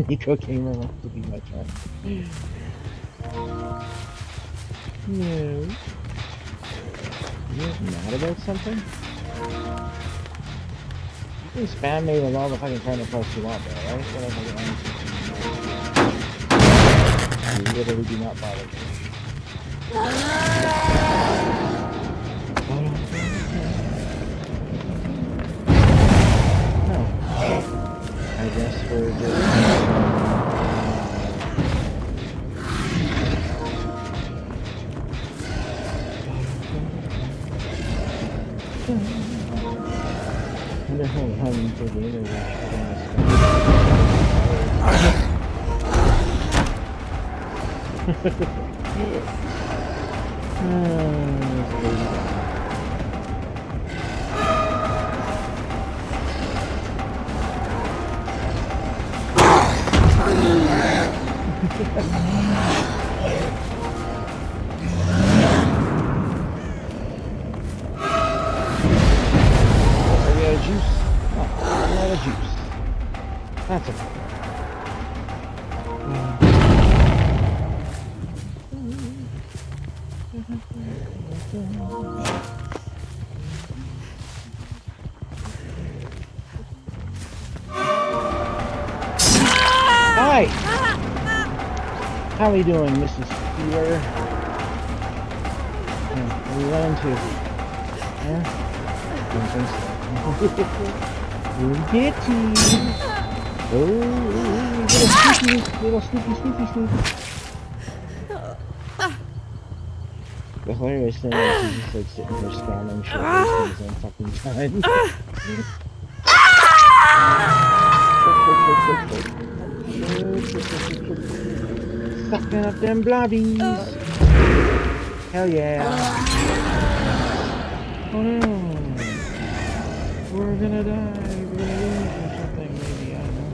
Nico came around to be my child. No. You mad about something? You can spam me with all the fucking kind of posts you want, though, right? You literally do not bother me. No. I guess we're just... I wonder how long until the internet juice. Oh, a lot of juice. That's okay. Hi! How are you doing, Mrs. Steeler? What are you running to? Huh? Don't think so. Little kitty! Oh, little snoopy. The hilarious thing is he's just like sitting there scanning shit wasting his own fucking time. Sucking up them blobbies! Hell yeah! Oh no! We're gonna die, we're gonna lose or something, maybe, I don't know.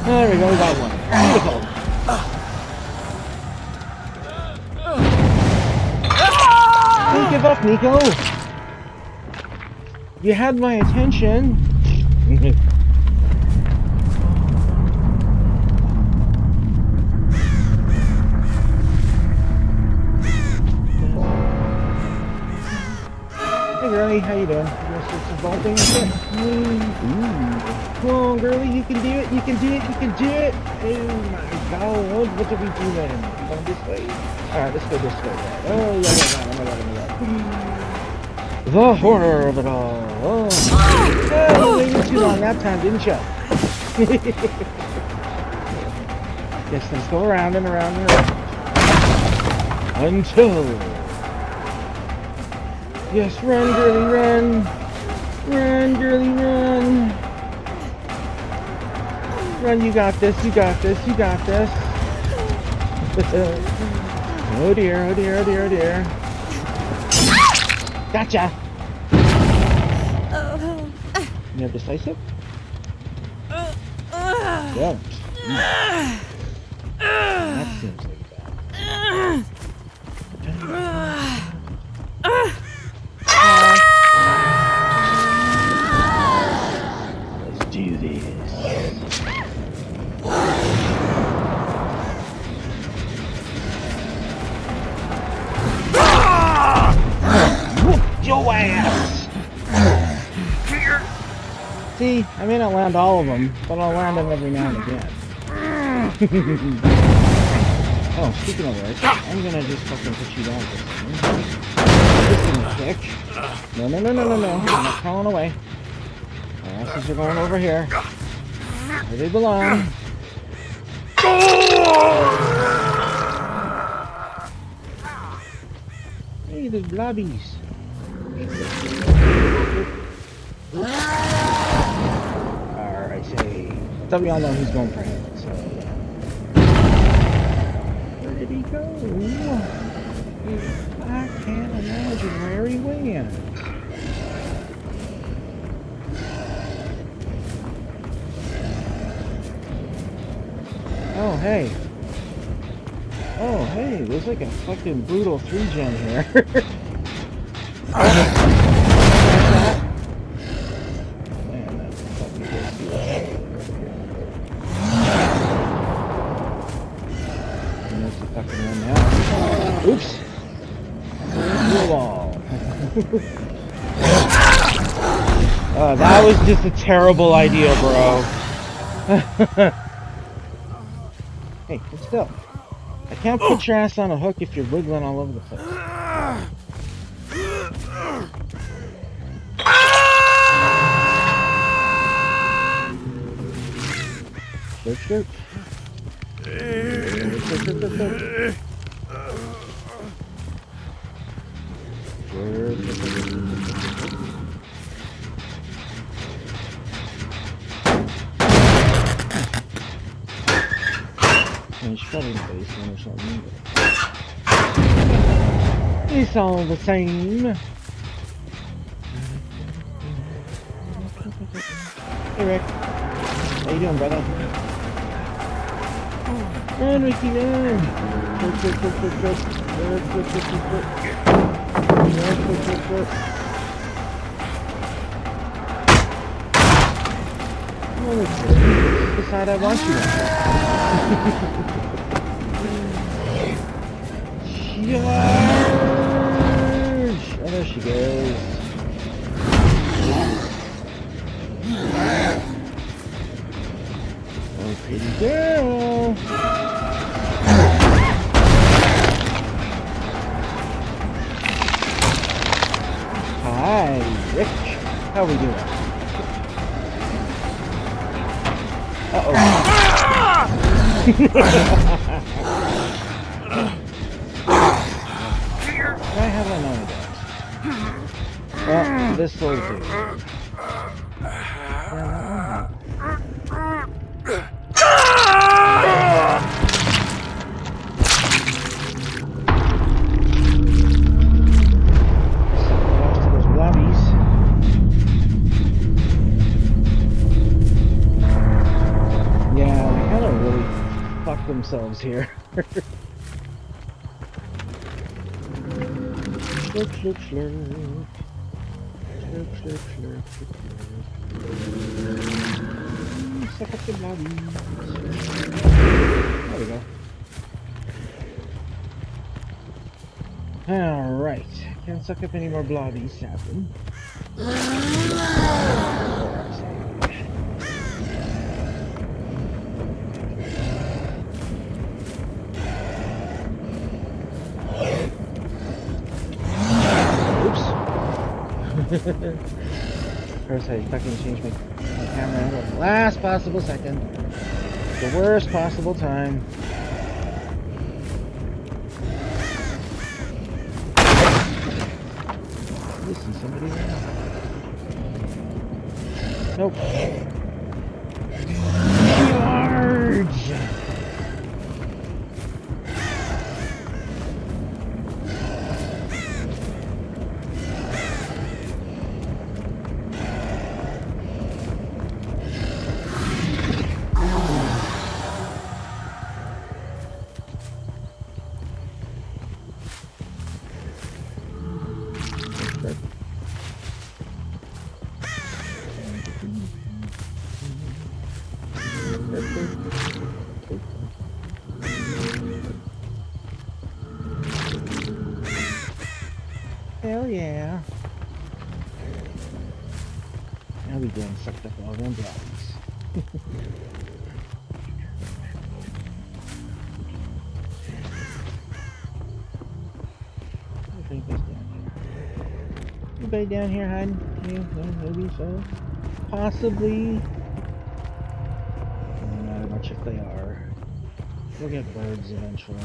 There we go, we got one. Beautiful! Don't give up, Nico! You had my attention! Hey girlie, how you doing? You want to some vaulting and shit? Come on girlie, you can do it, you can do it, you can do it! Oh my god, what do we do then? You going this way? Alright, let's go this way. Oh yeah. The horror of it all. Oh, you waited too long that time, didn't you? Yes, let's go around and around and around. Until Yes, run, girly, run! Run, girly, run! Run, you got this, you got this, you got this. Oh dear, oh dear, oh dear, oh dear. Gotcha! You have decisive? Don't. That seems like bad. Let's do this. Whoop your ass! See, I may not land all of them, but I'll land them every now and again. Oh, speaking of which, I'm gonna just fucking put you down for a second. This thing is quick. No, no, no, no, no, no. I'm not crawling away. My asses are going over here. Where they belong. Hey, there's blobbies. Alright, say. Some of y'all know who's going for him, so. Where did he go? I can't imagine where he went. Oh, hey. Oh, hey, there's like a fucking brutal 3-gen here. Man, that's fucking good. And there's the fucking one now. Oops! Wall. That was just a terrible idea, bro. Hey, let's go. I can't put your ass on a hook if you're wiggling all over the place. Slurp, slurp. Slurp, slurp, slurp, slurp. He's probably in the basement or something. It's all the same. Hey Rick. How you doing, brother? Run, Ricky, run! Quick, quick, quick, quick, quick. Quick, quick, quick, quick, quick. Quick, quick, quick, quick. Oh, that's it. This side I want you on. Charge! Oh, there she goes. Oh, pretty girl. Hi, Rick. How we doing? Uh-oh. Why have I known that? Well, this will do. Those blobbies. Yeah, they kind of really fucked themselves here. Slurp, slurp, slurp. Slurp, slurp, slurp, slurp. Suck up the blobbies. There we go. Alright. Can't suck up any more blobbies, sadly. First, I fucking changed my camera at the last possible second. The worst possible time. just see somebody there. Nope. Large! Hell yeah. Now we getting sucked up all them blocks. I think that's down here. Anybody down here hiding? Yeah, maybe so. Possibly. Not much if they are. We'll get birds eventually.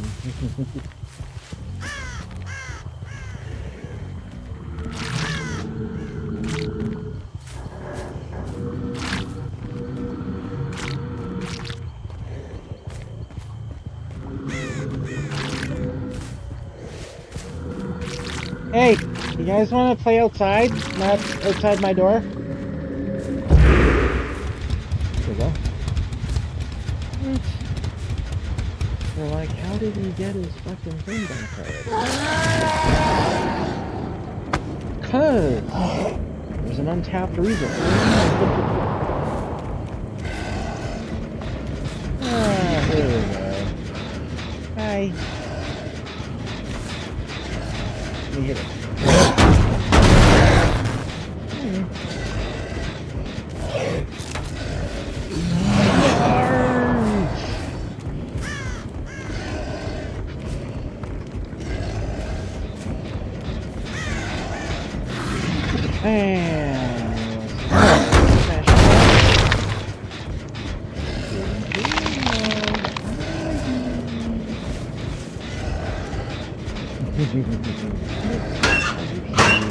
Hey, you guys want to play outside? Not outside my door? There we go. What? They're like, how did he get his fucking thing back already? Cause there's an untapped resource. Here we go. Hi. Let me hit it.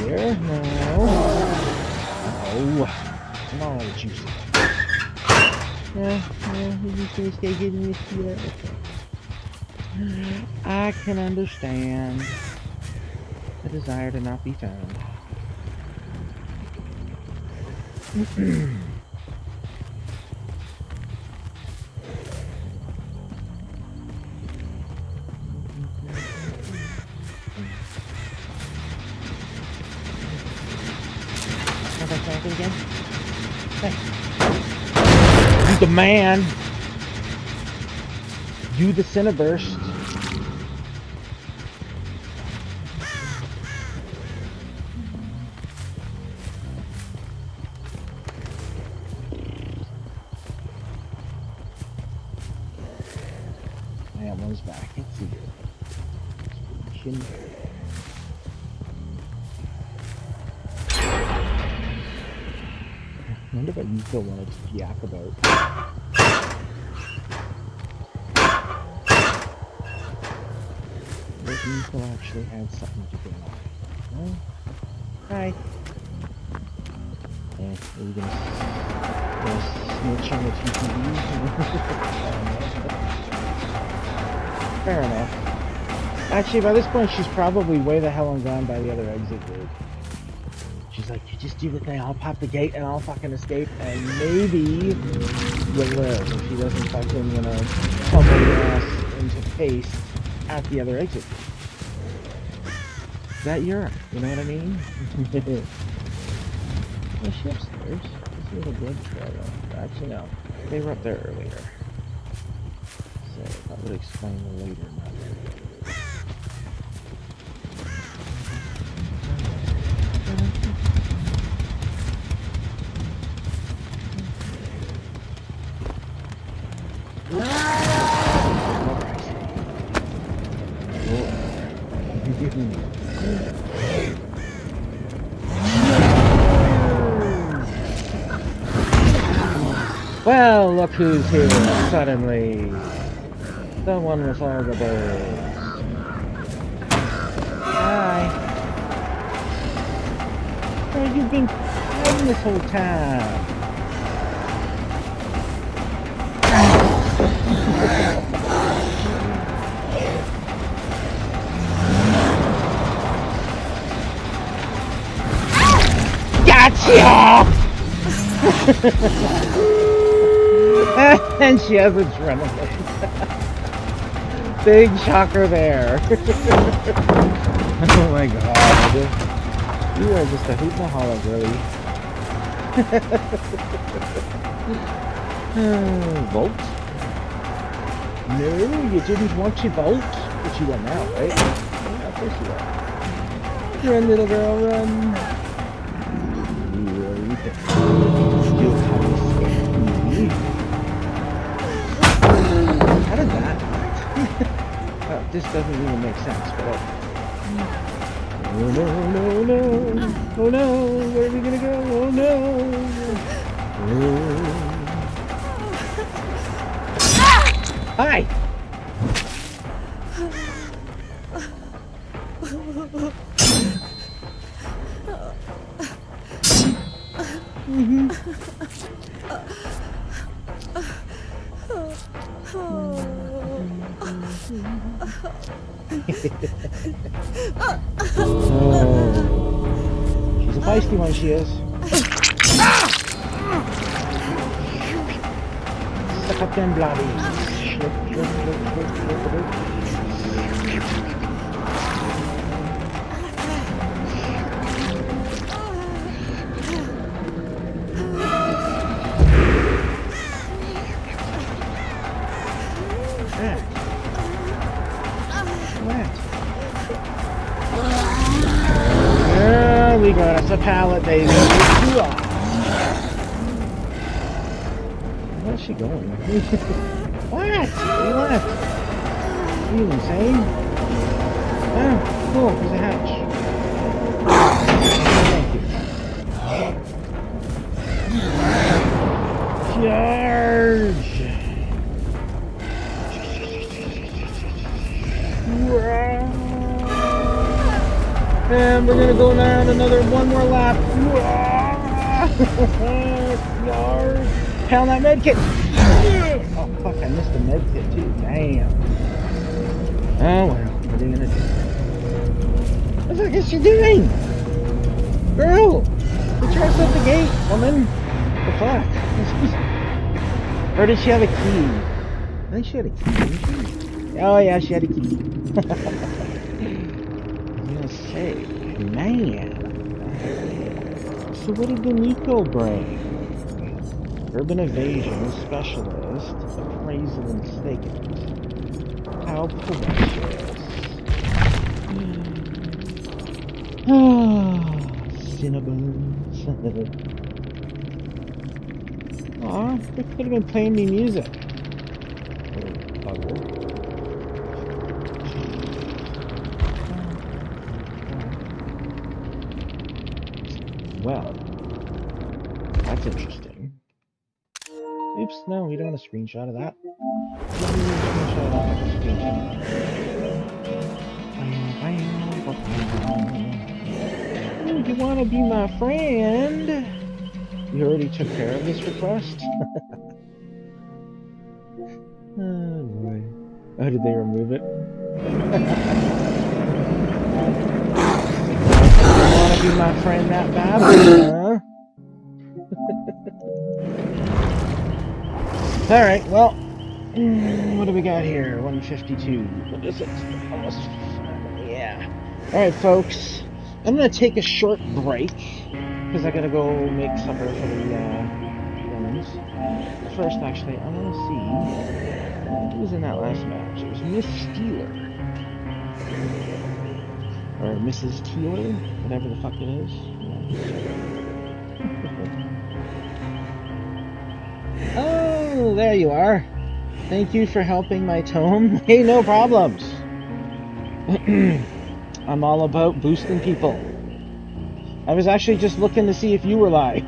Here, no. Oh, come on, juicy. Yeah, you just gonna stay getting this here. I can understand the desire to not be found. Again? Hey. You the man. You the Cineburst. Ammo's back. It's here. I wonder what you still wanted to yak about. What you still actually had something to go on. No? Hi. Are you gonna snitch on the TTV? Fair enough. Actually, by this point, she's probably way the hell on gone by the other exit route. She's like, you just do the thing, I'll pop the gate and I'll fucking escape, and maybe you'll live if she doesn't fucking, you know, tumble your ass into paste at the other exit. Is that Europe? You know what I mean? Is she upstairs? This is a good trail. Actually, no. They were up there earlier. So that would explain the later matter. Well, look who's here suddenly. The one with all the birds. Hi. Where have you been hiding this whole time? Gotcha! And she has adrenaline. Big shocker there. Oh my god. You are just a hoot and a holler, really. Vault? No, you didn't want to vault. But you are now, right? Yeah, of course you are. Run, little girl, run. How did that? This doesn't even make sense, but oh no, no, no. Oh no, where are we gonna go? Oh no. Hi! She's a feisty one, she is. Suck up them blobbies. There we go, that's a pallet, baby. Where's she going? What? What? Are you insane? Oh, cool, there's a hatch. Thank you. Charge! And we're gonna go down one more lap. Pound that med kit. Oh fuck, I missed the med kit too. Damn. Oh well, what are you gonna do? What the fuck is she doing? Girl! Get your ass at the gate, woman. The fuck? Or did she have a key? I think she had a key, didn't she? Oh yeah, she had a key. Say, man. So what did the Nico bring? Urban evasion specialist, appraisal and statement. How precious. Cinnabones. Aw, they could have been playing me music. Well, that's interesting. Oops, no, we don't want a screenshot of that. Oh, you want to be my friend? You already took care of this request? Oh boy. Oh, did they remove it? Want to be my friend that bad, huh? Alright, well, what do we got here? 152. What is it? Almost. Yeah. Alright, folks. I'm going to take a short break because I got to go make supper for the women's. First, actually, I want to see who was in that last match. It was Miss Steeler. Or Mrs. Teeler, whatever the fuck it is. Oh, there you are. Thank you for helping my tome. Hey, no problems. I'm all about boosting people. I was actually just looking to see if you were live.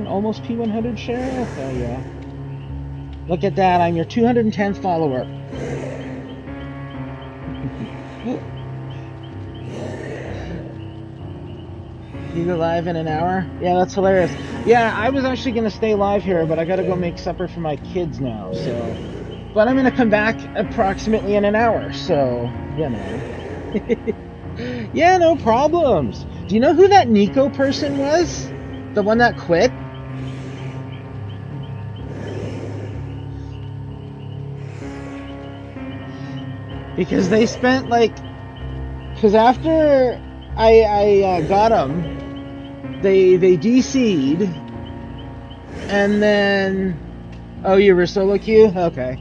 Almost P100 sheriff? Oh yeah. Look at that, I'm your 210th follower. You go live in an hour? Yeah, that's hilarious. Yeah, I was actually going to stay live here, but I got to go make supper for my kids now, so... But I'm going to come back approximately in an hour, so, you know. Yeah, no problems. Do you know who that Nico person was? The one that quit? Because they spent, like... Because after I got them... They DC'd, and then... Oh, you were solo queue? Okay.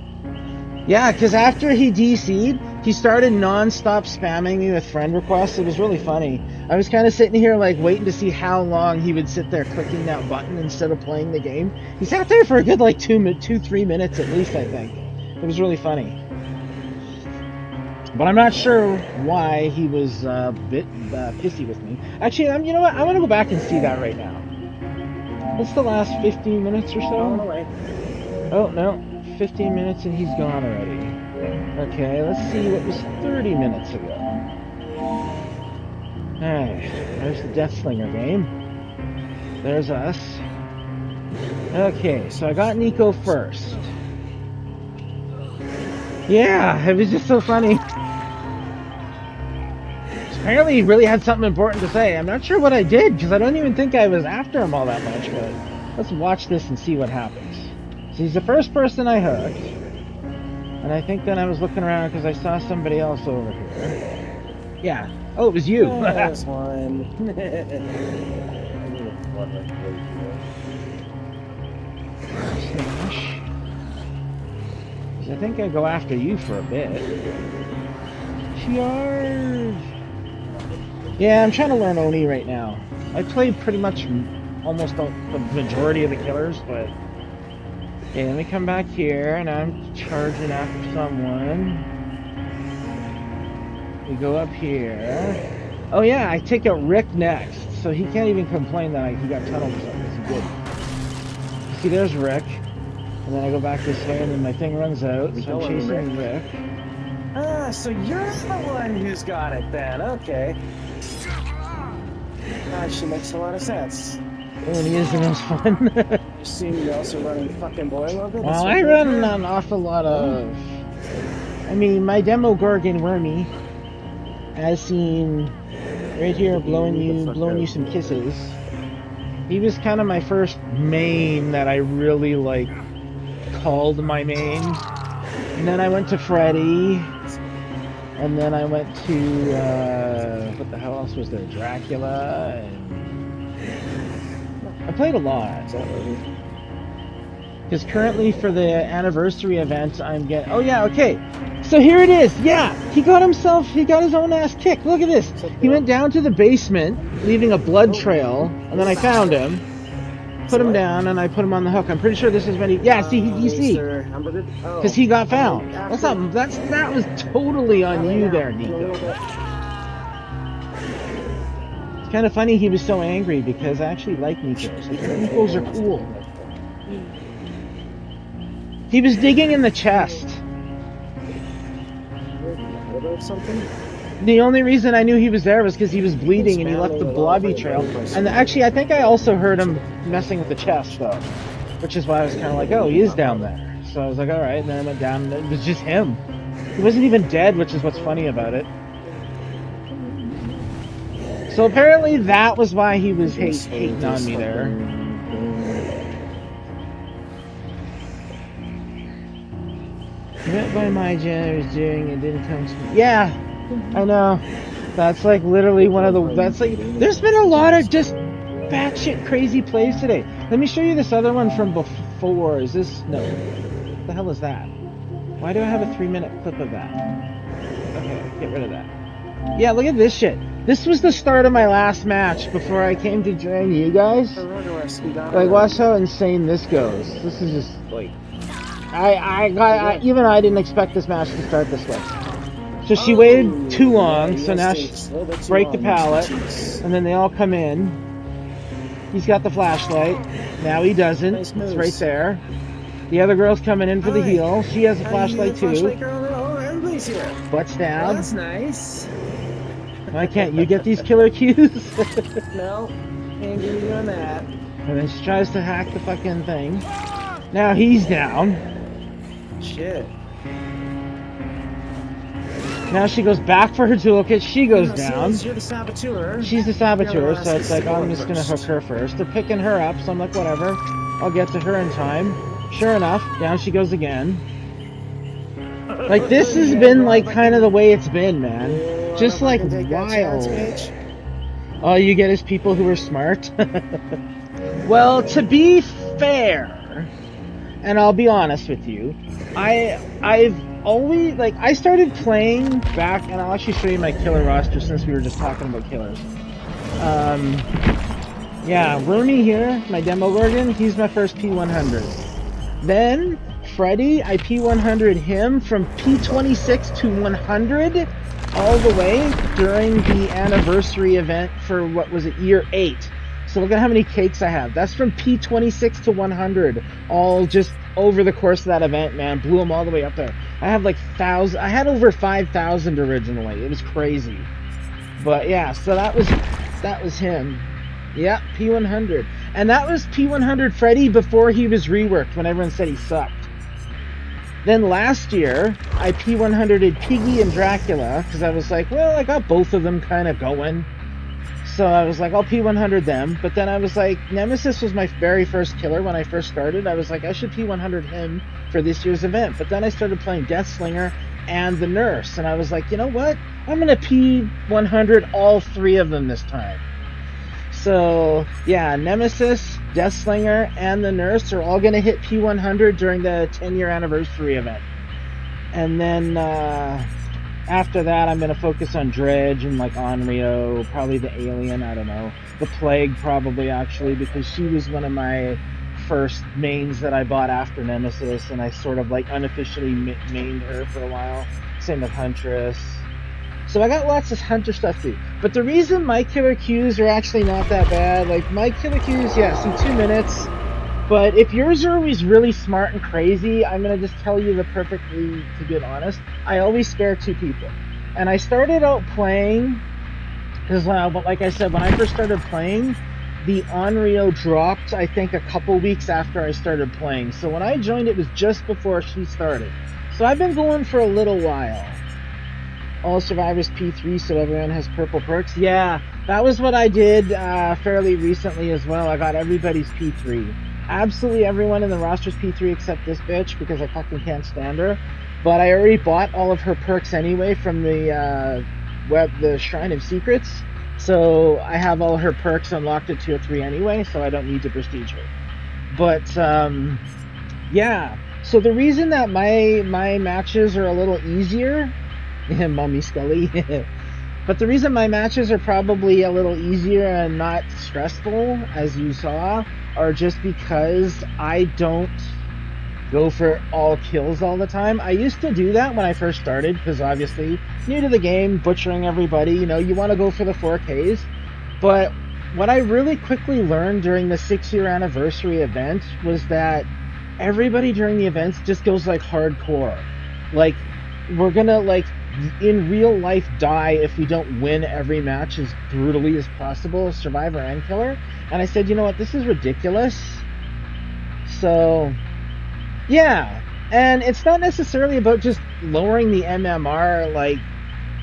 Yeah, because after he DC'd, he started non-stop spamming me with friend requests. It was really funny. I was kind of sitting here, like, waiting to see how long he would sit there clicking that button instead of playing the game. He sat there for a good, like, 3 minutes at least, I think. It was really funny. But I'm not sure why he was a bit pissy with me. Actually, you know what? I want to go back and see that right now. What's the last 15 minutes or so? Oh, no. 15 minutes and he's gone already. Okay, let's see what was 30 minutes ago. Alright, there's the Deathslinger game. There's us. Okay, so I got Nico first. Yeah, it was just so funny. Apparently he really had something important to say. I'm not sure what I did, because I don't even think I was after him all that much, but let's watch this and see what happens. So he's the first person I hooked. And I think then I was looking around because I saw somebody else over here. Yeah. Oh, it was you. That's one. I think I go after you for a bit. Charge! Yeah, I'm trying to learn Oni right now. I played pretty much almost the majority of the killers, but... Okay, let me come back here, and I'm charging after someone. We go up here. Oh yeah, I take out Rick next, so he can't even complain that he got tunneled or something. It's good. See, there's Rick. And then I go back this way, and then my thing runs out, so I'm chasing Rick. Ah, so you're the one who's got it then, okay. Actually makes a lot of sense. Oh, and he is the most fun. You see me also running fucking boiling over? Well, I run an awful lot of... I mean, my demo Gorgon Wormy, as seen right here, blowing you some kisses. He was kind of my first main that I really, like, called my main. And then I went to Freddy. And then I went to, what the hell else was there? Dracula. And I played a lot. Because currently for the anniversary event, I'm getting... Oh yeah, okay. So here it is. Yeah, he got his own ass kicked. Look at this. He went down to the basement, leaving a blood trail. And then I found him. Put him down, and I put him on the hook. I'm pretty sure this is when he... Yeah, see, you see. Because he got found. That was totally on you there, Nico. It's kind of funny he was so angry, because I actually like Nikos. Nikos are cool. He was digging in the chest. The only reason I knew he was there was because he was bleeding and he left the blobby trail. And actually, I think I also heard him messing with the chest, though. Which is why I was kind of like, oh, he is down there. So I was like, alright, and then I went down and it was just him. He wasn't even dead, which is what's funny about it. So apparently that was why he was hating on me there. He went by my gen, I was doing it, didn't come to me. Yeah! I know. That's like literally one of the... That's like... There's been a lot of just batshit crazy plays today. Let me show you this other one from before. Is this... No. What the hell is that? Why do I have a 3-minute clip of that? Okay, get rid of that. Yeah, look at this shit. This was the start of my last match before I came to join you guys. Like, watch how insane this goes. This is just, like... Even I didn't expect this match to start this way. So she waited too long, so now she break the pallet, and then they all come in. He's got the flashlight. Now he doesn't. It's right there. The other girl's coming in for the Hi. heal. She has a Hi, flashlight too. flashlight girl. Oh, everybody's here. Butt Well, stab. that's nice. Why can't you get these killer cues? No, ain't gonna be doing that. And then she tries to hack the fucking thing. Now he's down. Shit. Now she goes back for her toolkit. She goes No, down. You're the saboteur. She's the saboteur, so it's like, oh, I'm going just gonna hook first. her first. They're picking her up, so I'm like, whatever. I'll get to her in time. Sure enough, down she goes again. Like, this has been, like, kind of the way it's been, man. Just, like, wild. All you get is people who are smart. Well, to be fair, and I'll be honest with you, I've always, like, I started playing back, and I'll actually show you my killer roster since we were just talking about killers. Yeah, Rooney here, my demo Gorgon, he's my first P100. Then, Freddy, I P100 him from P26 to 100 all the way during the anniversary event for, what was it, year 8. So look at how many cakes I have. That's from P26 to 100, all just over the course of that event, man. Blew them all the way up there. I have like I had over 5,000 originally. It was crazy. But yeah, so that was him. Yeah, P100. And that was P100 Freddy before he was reworked, when everyone said he sucked. Then last year, I P100'd Piggy and Dracula, because I was like, well, I got both of them kind of going. So I was like, I'll P100 them. But then I was like, Nemesis was my very first killer when I first started. I was like, I should P100 him for this year's event. But then I started playing Deathslinger and the Nurse. And I was like, you know what? I'm going to P100 all 3 of them this time. So, yeah, Nemesis, Deathslinger, and the Nurse are all going to hit P100 during the 10-year anniversary event. And then after that, I'm going to focus on Dredge and, like, Onryo, probably the Alien, I don't know. The Plague, probably, actually, because she was one of my first mains that I bought after Nemesis, and I sort of, like, unofficially mained her for a while. Same with Huntress. So I got lots of Hunter stuff too. But the reason my killer cues are actually not that bad, like my killer cues, yes, in 2 minutes. But if yours are always really smart and crazy, I'm going to just tell you the perfectly, to be honest, I always spare 2 people. And I started out playing, because like I said, when I first started playing, the Onryo dropped, I think, a couple weeks after I started playing. So when I joined, it was just before she started. So I've been going for a little while. All survivors P3, so everyone has purple perks. Yeah, that was what I did fairly recently as well. I got everybody's P3. Absolutely everyone in the roster's P3 except this bitch, because I fucking can't stand her. But I already bought all of her perks anyway from the the Shrine of Secrets. So I have all her perks unlocked at tier 3 anyway, so I don't need to prestige her. But yeah, so the reason that my matches are a little easier, Mummy Scully. But the reason my matches are probably a little easier and not stressful, as you saw, are just because I don't go for all kills all the time. I used to do that when I first started, because obviously, new to the game, butchering everybody, you know, you want to go for the 4Ks. But what I really quickly learned during the 6-year anniversary event was that everybody during the events just goes like hardcore. Like, we're gonna, like, in real life die if we don't win every match as brutally as possible, survivor and killer. And I said, you know what, this is ridiculous. So yeah, and it's not necessarily about just lowering the MMR, like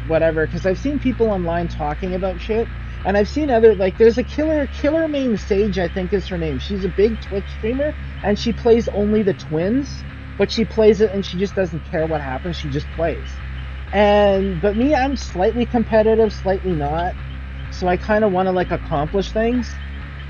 whatever, because I've seen people online talking about shit, and I've seen other, like, there's a killer main Sage, I think is her name. She's a big Twitch streamer, and she plays only the twins, but she plays it and she just doesn't care what happens, she just plays. But me, I'm slightly competitive, slightly not. So I kind of want to, like, accomplish things.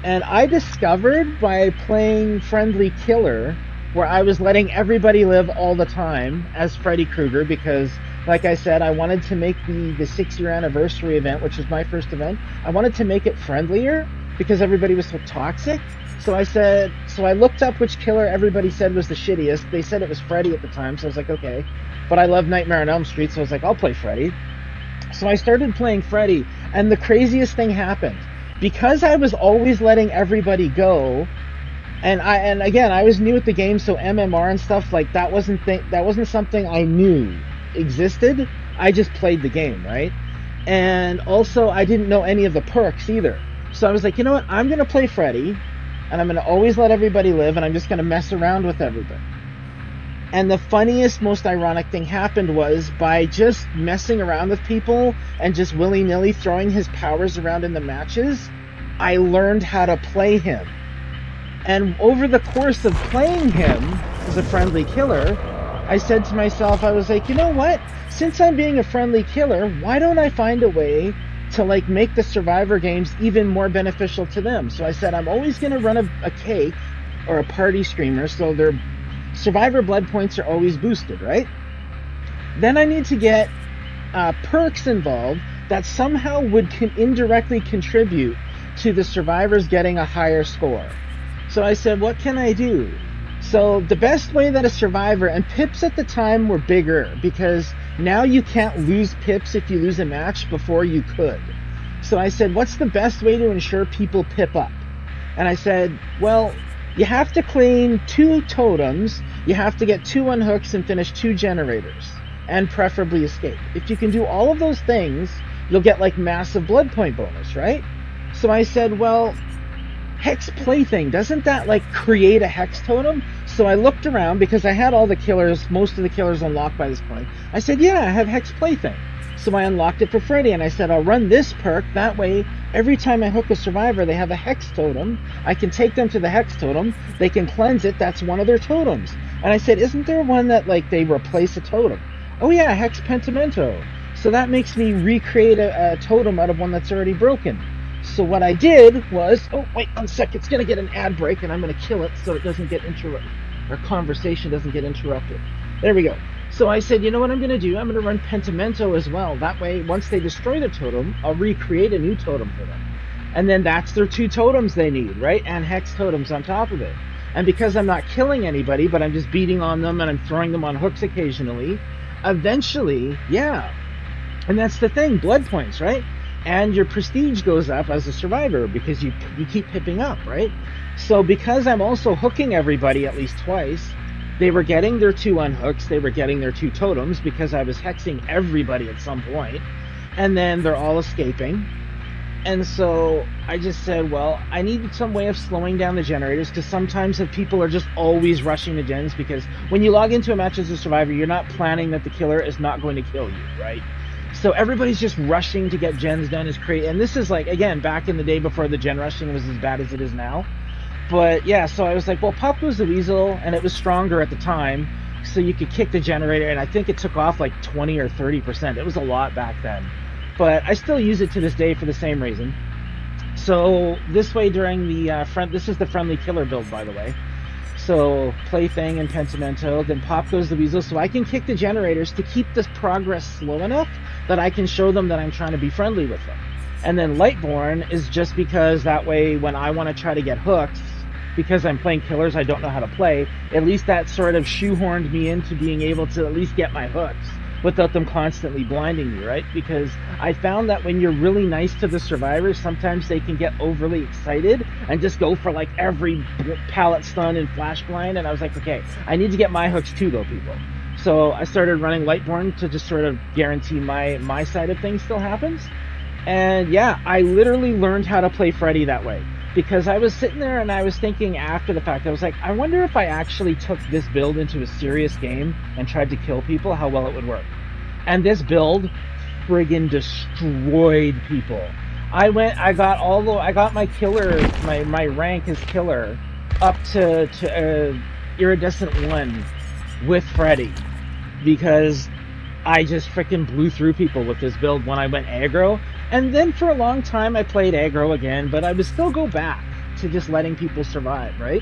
And I discovered by playing Friendly Killer, where I was letting everybody live all the time as Freddy Krueger, because, like I said, I wanted to make the 6-year anniversary event, which was my first event, I wanted to make it friendlier, because everybody was so toxic. So I looked up which killer everybody said was the shittiest. They said it was Freddy at the time, so I was like, okay. But I love Nightmare on Elm Street, so I was like, I'll play Freddy. So I started playing Freddy, and the craziest thing happened. Because I was always letting everybody go, And again, I was new at the game, so MMR and stuff like that wasn't something I knew existed. I just played the game, right? And also, I didn't know any of the perks either. So I was like, you know what? I'm gonna play Freddy, and I'm gonna always let everybody live, and I'm just gonna mess around with everybody. And the funniest, most ironic thing happened was by just messing around with people and just willy-nilly throwing his powers around in the matches, I learned how to play him. And over the course of playing him as a friendly killer, I said to myself, I was like, you know what? Since I'm being a friendly killer, why don't I find a way to like make the Survivor games even more beneficial to them? So I said, I'm always going to run a cake or a party streamer, so their Survivor blood points are always boosted, right? Then I need to get perks involved that somehow would indirectly contribute to the survivors getting a higher score. So I said, what can I do? So the best way that a survivor, and pips at the time were bigger because now you can't lose pips if you lose a match before you could. So I said, what's the best way to ensure people pip up? And I said, well, you have to clean 2 totems, you have to get 2 unhooks and finish 2 generators, and preferably escape. If you can do all of those things, you'll get like massive blood point bonus, right? So I said, well, Hex Plaything, doesn't that like create a Hex totem? So I looked around because I had all the killers, most of the killers unlocked by this point. I said, yeah, I have Hex Plaything. So I unlocked it for Freddy and I said, I'll run this perk. That way, every time I hook a survivor, they have a Hex totem. I can take them to the Hex totem. They can cleanse it. That's one of their totems. And I said, isn't there one that like they replace a totem? Oh yeah, Hex Pentimento. So that makes me recreate a totem out of one that's already broken. So what I did was, oh wait 1 sec, it's gonna get an ad break and I'm gonna kill it so it doesn't get interrupted. Our conversation doesn't get interrupted. There we go. So I said, you know what I'm gonna do? I'm gonna run Pentimento as well. That way, once they destroy the totem, I'll recreate a new totem for them. And then that's their 2 totems they need, right? And Hex totems on top of it. And because I'm not killing anybody, but I'm just beating on them and I'm throwing them on hooks occasionally, eventually, yeah. And that's the thing, blood points, right? And your prestige goes up as a survivor because you keep pipping up, right? So because I'm also hooking everybody at least twice, they were getting their 2 unhooks, they were getting their 2 totems because I was hexing everybody at some point, and then they're all escaping. And so I just said, well, I needed some way of slowing down the generators because sometimes if people are just always rushing the gens, because when you log into a match as a survivor, you're not planning that the killer is not going to kill you, right? So everybody's just rushing to get gens done is crazy. And this is like, again, back in the day before the gen rushing was as bad as it is now. But yeah, so I was like, well, Pop was the Weasel, and it was stronger at the time, so you could kick the generator, and I think it took off like 20 or 30%. It was a lot back then. But I still use it to this day for the same reason. So this way during the this is the friendly killer build, by the way. So Plaything and Pentimento, then Pop goes the Weasel, so I can kick the generators to keep this progress slow enough that I can show them that I'm trying to be friendly with them. And then Lightborn is just because that way when I want to try to get hooks, because I'm playing killers I don't know how to play, at least that sort of shoehorned me into being able to at least get my hooks without them constantly blinding me, right? Because I found that when you're really nice to the survivors, sometimes they can get overly excited and just go for like every pallet stun and flash blind, and I was like, okay, I need to get my hooks too though, people. So I started running Lightborn to just sort of guarantee my side of things still happens. And yeah, I literally learned how to play Freddy that way. Because I was sitting there and I was thinking after the fact, I was like, I wonder if I actually took this build into a serious game and tried to kill people, how well it would work. And this build friggin' destroyed people. I got my killer, my rank as killer up to Iridescent 1 with Freddy. Because I just freaking blew through people with this build when I went aggro. And then for a long time I played aggro again, but I would still go back to just letting people survive, right?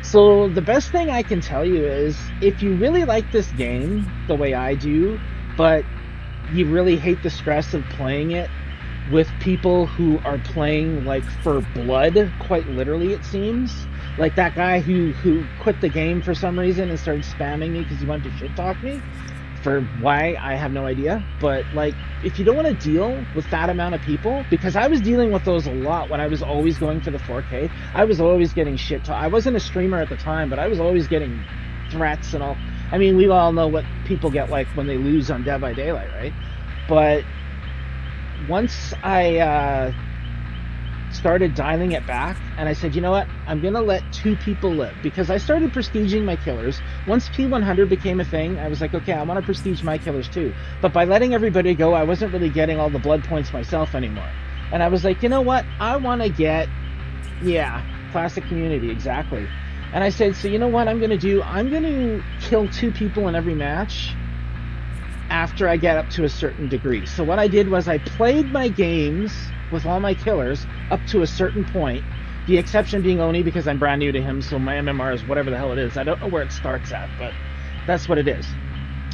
So the best thing I can tell you is, if you really like this game the way I do, but you really hate the stress of playing it with people who are playing like for blood, quite literally it seems, like that guy who quit the game for some reason and started spamming me because he wanted to shit talk me, For why, I have no idea. But like, if you don't want to deal with that amount of people, because I was dealing with those a lot when I was always going for the 4K. I was always getting shit talk. I wasn't a streamer at the time, but I was always getting threats and all. I mean, we all know what people get like when they lose on Dead by Daylight, right? But once I started dialing it back, and I said, you know what, I'm gonna let 2 people live, because I started prestiging my killers. Once P100 became a thing, I was like, okay, I want to prestige my killers too. But by letting everybody go, I wasn't really getting all the blood points myself anymore. And I was like, you know what, I want to get, yeah, classic community, exactly. And I said, so you know what I'm gonna do, I'm gonna kill 2 people in every match after I get up to a certain degree. So what I did was I played my games with all my killers up to a certain point, the exception being Oni, because I'm brand new to him, so my MMR is whatever the hell it is. I don't know where it starts at, but that's what it is.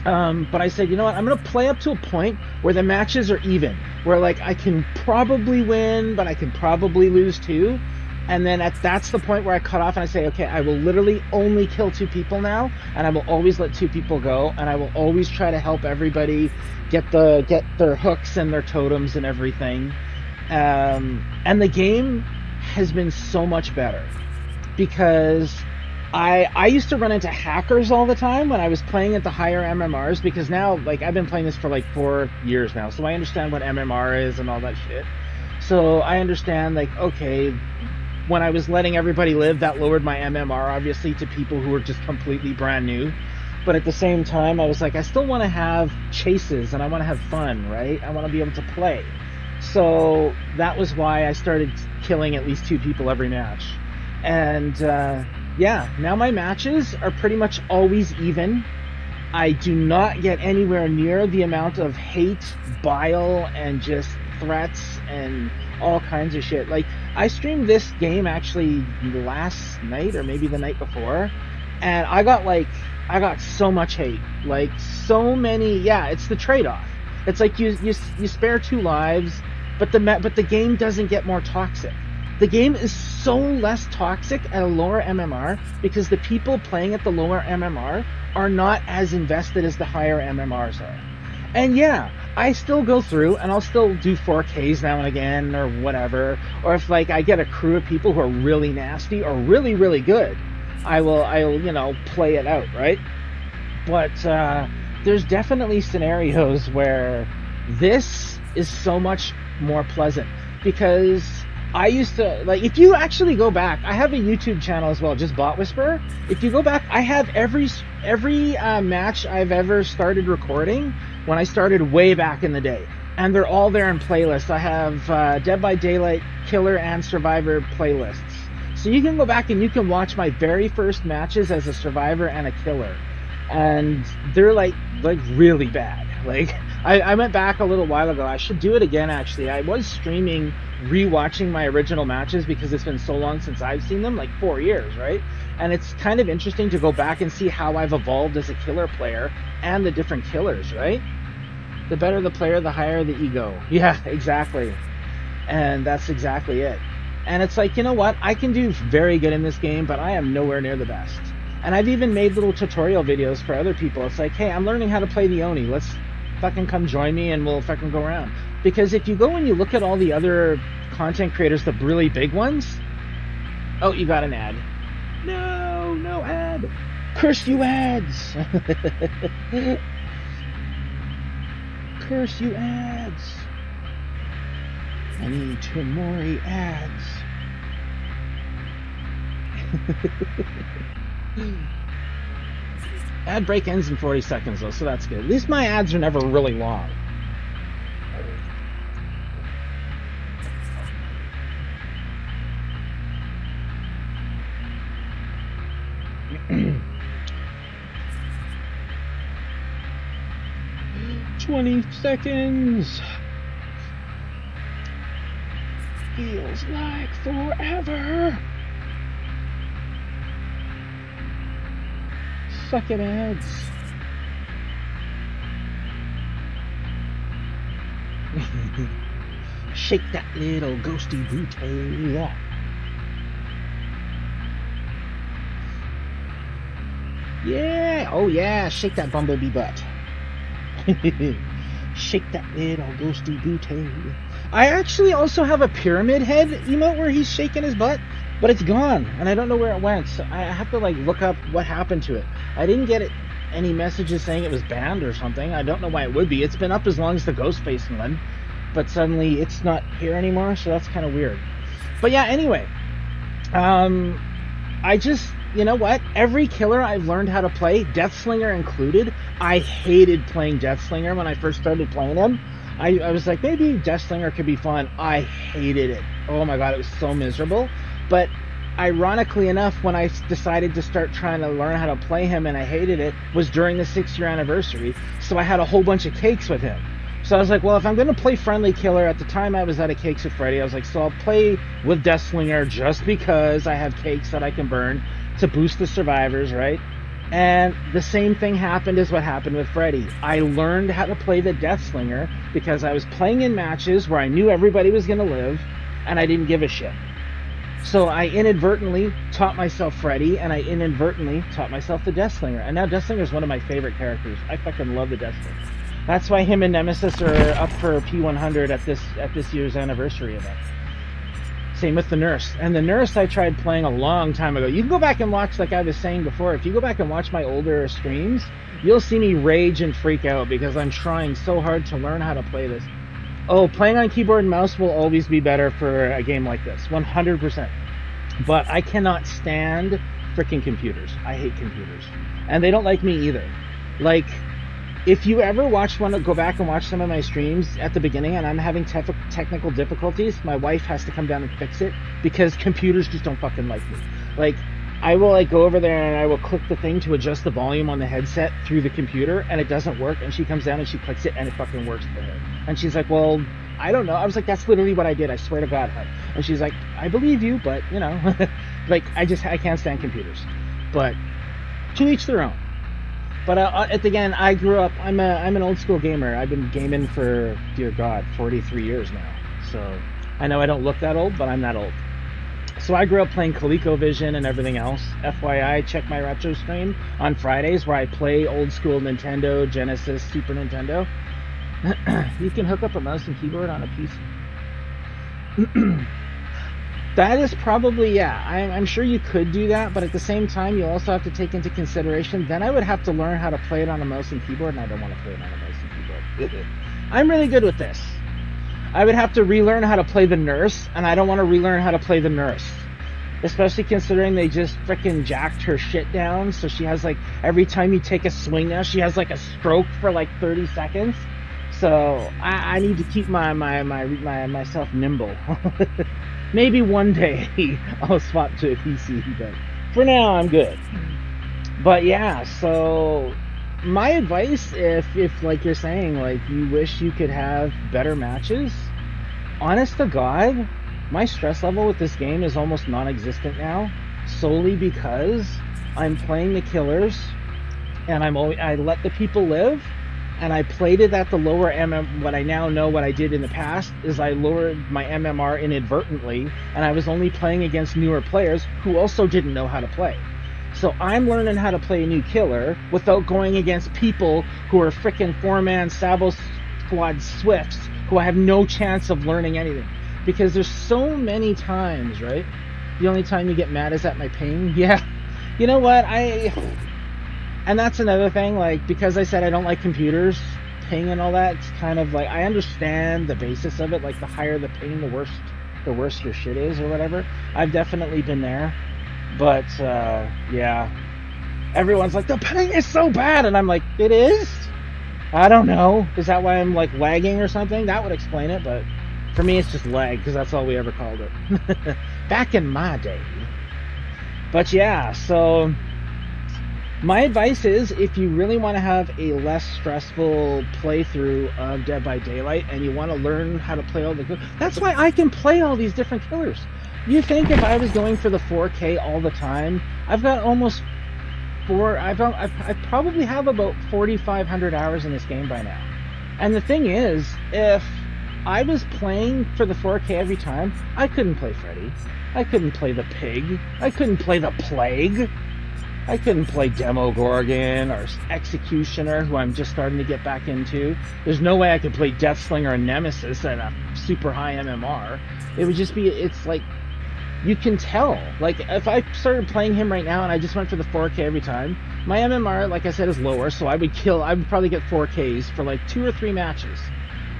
But I said, you know what, I'm going to play up to a point where the matches are even, where like I can probably win, but I can probably lose too. And then that's the point where I cut off and I say, okay, I will literally only kill 2 people now, and I will always let 2 people go, and I will always try to help everybody get their hooks and their totems and everything. And the game has been so much better, because I used to run into hackers all the time when I was playing at the higher MMRs, because now, like, I've been playing this for like 4 years now, so I understand what MMR is and all that shit. So I understand, like, okay, when I was letting everybody live, that lowered my MMR, obviously, to people who were just completely brand new. But at the same time, I was like, I still want to have chases, and I want to have fun, right? I want to be able to play. So that was why I started killing at least 2 people every match. And yeah, now my matches are pretty much always even. I do not get anywhere near the amount of hate, bile, and just threats and all kinds of shit. Like, I streamed this game actually last night, or maybe the night before, and I got so much hate. Like, so many. Yeah, it's the trade-off. It's like you spare 2 lives, but the game doesn't get more toxic. The game is so less toxic at a lower MMR because the people playing at the lower MMR are not as invested as the higher MMRs are. And yeah, I still go through and I'll still do 4Ks now and again or whatever. Or if like I get a crew of people who are really nasty or really, really good, I'll you know, play it out, right? But there's definitely scenarios where this is so much more pleasant, because I used to, like, if you actually go back, I have a YouTube channel as well, just Bot Whisperer. If you go back, I have every match I've ever started recording when I started way back in the day, and they're all there in playlists. I have Dead by Daylight, Killer, and Survivor playlists. So you can go back and you can watch my very first matches as a Survivor and a Killer, and they're like really bad. Like, I went back a little while ago. I should do it again, actually. I was streaming, rewatching my original matches because it's been so long since I've seen them, like 4 years, right? And it's kind of interesting to go back and see how I've evolved as a killer player and the different killers, right? The better the player, the higher the ego. Yeah, exactly. And that's exactly it. And it's like, you know what? I can do very good in this game, but I am nowhere near the best. And I've even made little tutorial videos for other people. It's like, hey, I'm learning how to play the Oni. Let's fucking come join me and we'll fucking go around. Because if you go and you look at all the other content creators, the really big ones... Oh, you got an ad. No ad. Curse you ads. Curse you ads. I need to more ads. Ad break ends in 40 seconds though, so that's good. At least my ads are never really long. "20 seconds. Feels like forever. Suck it, ads." Shake that little ghosty booty. Yeah, oh yeah, shake that bumblebee butt. Shake that little ghosty booty. I actually also have a pyramid head emote where he's shaking his butt, but it's gone, and I don't know where it went. So I have to like look up what happened to it. I didn't get any messages saying it was banned or something. I don't know why it would be. It's been up as long as the ghost facing one, but suddenly it's not here anymore, so that's kind of weird. But yeah, anyway, I just, you know what? Every killer I've learned how to play, Deathslinger included, I hated playing Deathslinger when I first started playing him. I was like, maybe Deathslinger could be fun. I hated it. Oh my god, it was so miserable. But ironically enough, when I decided to start trying to learn how to play him and I hated it, was during the 6-year anniversary. So I had a whole bunch of cakes with him. So I was like, well, if I'm going to play Friendly Killer, at the time I was out of Cakes with Freddy, I was like, so I'll play with Deathslinger just because I have cakes that I can burn to boost the survivors, right? And the same thing happened as what happened with Freddy. I learned how to play the Deathslinger because I was playing in matches where I knew everybody was going to live, and I didn't give a shit. So I inadvertently taught myself Freddy, and I inadvertently taught myself the Deathslinger. And now Deathslinger is one of my favorite characters. I fucking love the Deathslinger. That's why him and Nemesis are up for P100 at this year's anniversary event. Same with the Nurse. And the Nurse I tried playing a long time ago. You can go back and watch, like I was saying before, if you go back and watch my older streams, you'll see me rage and freak out because I'm trying so hard to learn how to play this. Oh, playing on keyboard and mouse will always be better for a game like this, 100%. But I cannot stand freaking computers. I hate computers. And they don't like me either. Like, if you ever go back and watch some of my streams at the beginning and I'm having technical difficulties, my wife has to come down and fix it because computers just don't fucking like me. Like, I will like go over there and I will click the thing to adjust the volume on the headset through the computer and it doesn't work, and she comes down and she clicks it and it fucking works for her. And she's like, well, I don't know. I was like, that's literally what I did. I swear to God. And she's like, I believe you, but you know, like I can't stand computers. But to each their own. But again, I grew up. I'm an old school gamer. I've been gaming for, dear God, 43 years now. So I know I don't look that old, but I'm that old. So I grew up playing ColecoVision and everything else. FYI, check my retro stream on Fridays where I play old school Nintendo, Genesis, Super Nintendo. You can hook up a mouse and keyboard on a PC. That is probably, yeah, I'm sure you could do that, but at the same time, you also have to take into consideration, then I would have to learn how to play it on a mouse and keyboard, and I don't want to play it on a mouse and keyboard. I'm really good with this. I would have to relearn how to play the Nurse, and I don't want to relearn how to play the Nurse. Especially considering they just freaking jacked her shit down, so she has, like, every time you take a swing now, she has, like, a stroke for, like, 30 seconds. So, I need to keep myself nimble. Maybe one day I'll swap to a PC, but for now I'm good. But yeah, so my advice, if like you're saying, like you wish you could have better matches, honest to God, my stress level with this game is almost non-existent now, solely because I'm playing the killers and I let the people live. And I played it at the lower what I now know what I did in the past is I lowered my MMR inadvertently, and I was only playing against newer players who also didn't know how to play. So I'm learning how to play a new killer without going against people who are frickin' 4-man Sabo Squad Swifts who I have no chance of learning anything. Because there's so many times, right? The only time you get mad is at my ping. Yeah. You know what? And that's another thing, like, because I said I don't like computers, ping and all that, it's kind of like, I understand the basis of it, like, the higher the ping, the worse your shit is, or whatever. I've definitely been there, but, yeah. Everyone's like, the ping is so bad, and I'm like, it is? I don't know. Is that why I'm, like, lagging or something? That would explain it, but for me, it's just lag, because that's all we ever called it. Back in my day. But, yeah, so my advice is, if you really want to have a less stressful playthrough of Dead by Daylight and you want to learn how to play all the killers, that's why I can play all these different killers. You think if I was going for the 4K all the time, I've got almost I probably have about 4,500 hours in this game by now. And the thing is, if I was playing for the 4K every time, I couldn't play Freddy. I couldn't play the Pig. I couldn't play the Plague. I couldn't play Demo Gorgon or Executioner, who I'm just starting to get back into. There's no way I could play Deathslinger and Nemesis at a super high MMR. It would just be, it's like, you can tell. Like, if I started playing him right now and I just went for the 4K every time, my MMR, like I said, is lower, so I would probably get 4Ks for like 2 or 3 matches.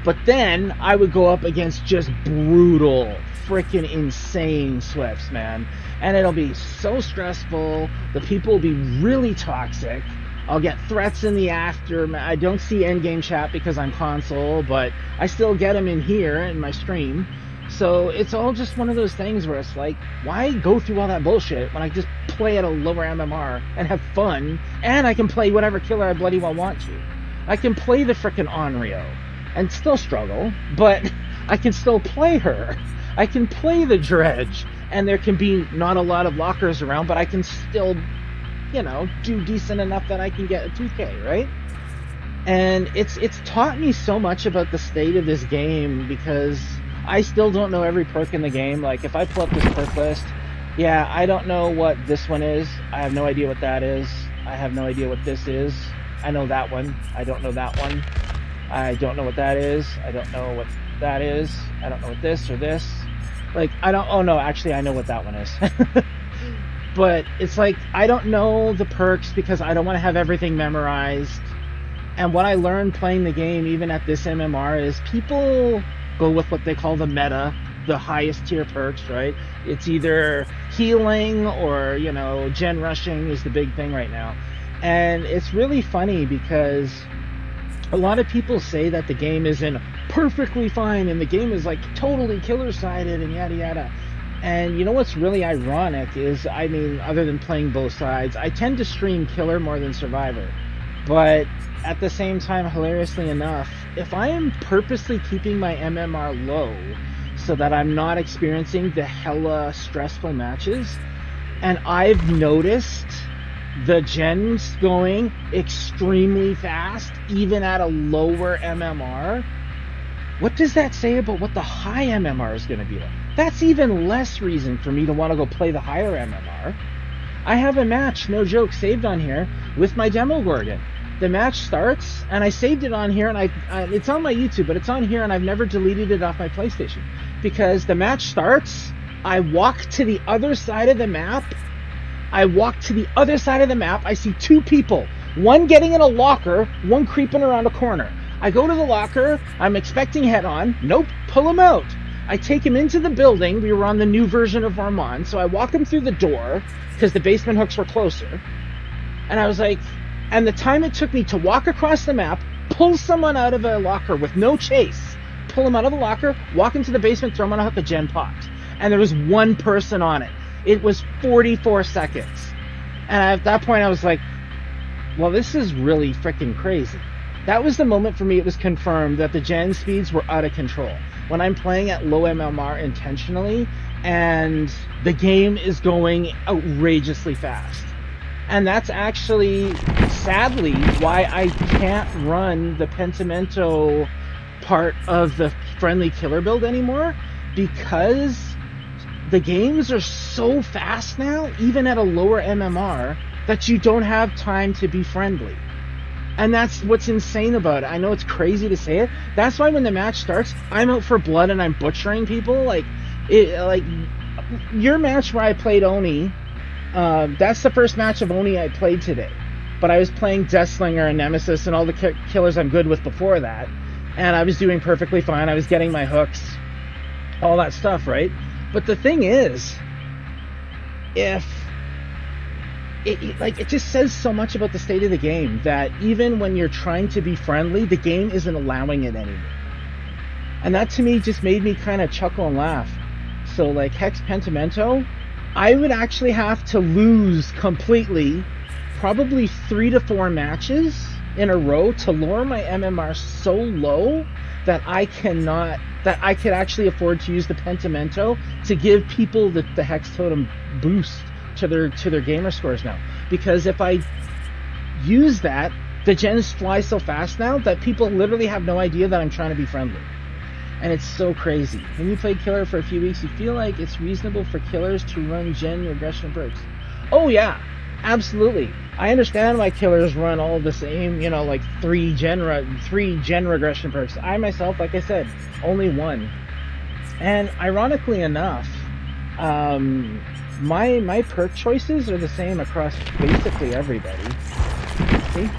But then I would go up against just brutal, freaking insane Swifts, man. And it'll be so stressful. The people will be really toxic. I'll get threats in the after. I don't see endgame chat because I'm console, but I still get them in here in my stream. So it's all just one of those things where it's like, why go through all that bullshit when I just play at a lower MMR and have fun, and I can play whatever killer I bloody well want to. I can play the frickin' Onryo and still struggle, but I can still play her. I can play the Dredge, and there can be not a lot of lockers around, but I can still, you know, do decent enough that I can get a 2K, right? And it's taught me so much about the state of this game, because I still don't know every perk in the game. Like, if I pull up this perk list, yeah, I don't know what this one is. I have no idea what that is. I have no idea what this is. I know that one. I don't know that one. I don't know what that is. I don't know what that is. I don't know what this or this. Like, I don't... Oh, no, actually, I know what that one is. But it's like, I don't know the perks because I don't want to have everything memorized. And what I learned playing the game, even at this MMR, is people go with what they call the meta, the highest tier perks, right? It's either healing or, you know, gen rushing is the big thing right now. And it's really funny because a lot of people say that the game isn't perfectly fine and the game is like totally killer-sided and yada yada. And you know what's really ironic is, I mean, other than playing both sides, I tend to stream killer more than survivor. But at the same time, hilariously enough, if I am purposely keeping my MMR low so that I'm not experiencing the hella stressful matches, and I've noticed the gens going extremely fast, even at a lower MMR, what does that say about what the high MMR is going to be like? That's even less reason for me to want to go play the higher MMR. I have a match, no joke, saved on here with my Demo Gorgon. The match starts, and I saved it on here, and it's on my YouTube, but it's on here, and I've never deleted it off my PlayStation. Because the match starts, I walk to the other side of the map, I see 2 people, one getting in a locker, one creeping around a corner. I go to the locker, I'm expecting head-on, nope, pull him out. I take him into the building, we were on the new version of Armand, so I walk him through the door, because the basement hooks were closer, and I was like... And the time it took me to walk across the map, pull someone out of a locker with no chase, pull him out of the locker, walk into the basement, throw him on a hook, the gen popped. And there was one person on it. It was 44 seconds. And at that point I was like, well, this is really freaking crazy. That was the moment for me it was confirmed that the gen speeds were out of control. When I'm playing at low MMR intentionally, and the game is going outrageously fast. And that's actually, sadly, why I can't run the Pentimento part of the friendly killer build anymore, because the games are so fast now, even at a lower MMR, that you don't have time to be friendly. And that's what's insane about it. I know it's crazy to say it. That's why when the match starts, I'm out for blood and I'm butchering people. Like your match where I played Oni... that's the first match of Oni I played today. But I was playing Deathslinger and Nemesis and all the killers I'm good with before that. And I was doing perfectly fine. I was getting my hooks. All that stuff, right? But the thing is, if... It just says so much about the state of the game that even when you're trying to be friendly, the game isn't allowing it anymore. And that to me just made me kind of chuckle and laugh. So like Hex Pentimento... I would actually have to lose completely, probably 3 to 4 matches in a row to lower my MMR so low that I could actually afford to use the Pentimento to give people the Hex Totem boost to their gamer scores now. Because if I use that, the gens fly so fast now that people literally have no idea that I'm trying to be friendly. And it's so crazy. When you play killer for a few weeks, you feel like it's reasonable for killers to run gen regression perks. Oh yeah, Absolutely. I understand why killers run all the same, you know, like three gen regression perks. I myself, like I said, only one. And ironically enough, um, my perk choices are the same across basically everybody. See?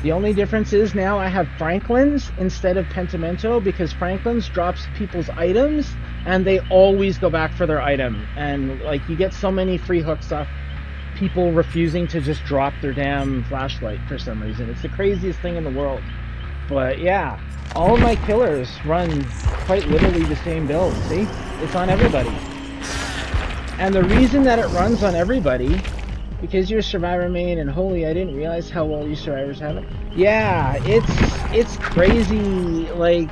The only difference is now I have Franklin's instead of Pentimento because Franklin's drops people's items and they always go back for their item. And like you get so many free hooks off people refusing to just drop their damn flashlight for some reason. It's the craziest thing in the world. But yeah, all of my killers run quite literally the same build. See? It's on everybody. And the reason that it runs on everybody, because you're a survivor main, and holy, I didn't realize how well you survivors have it. Yeah, it's crazy. Like,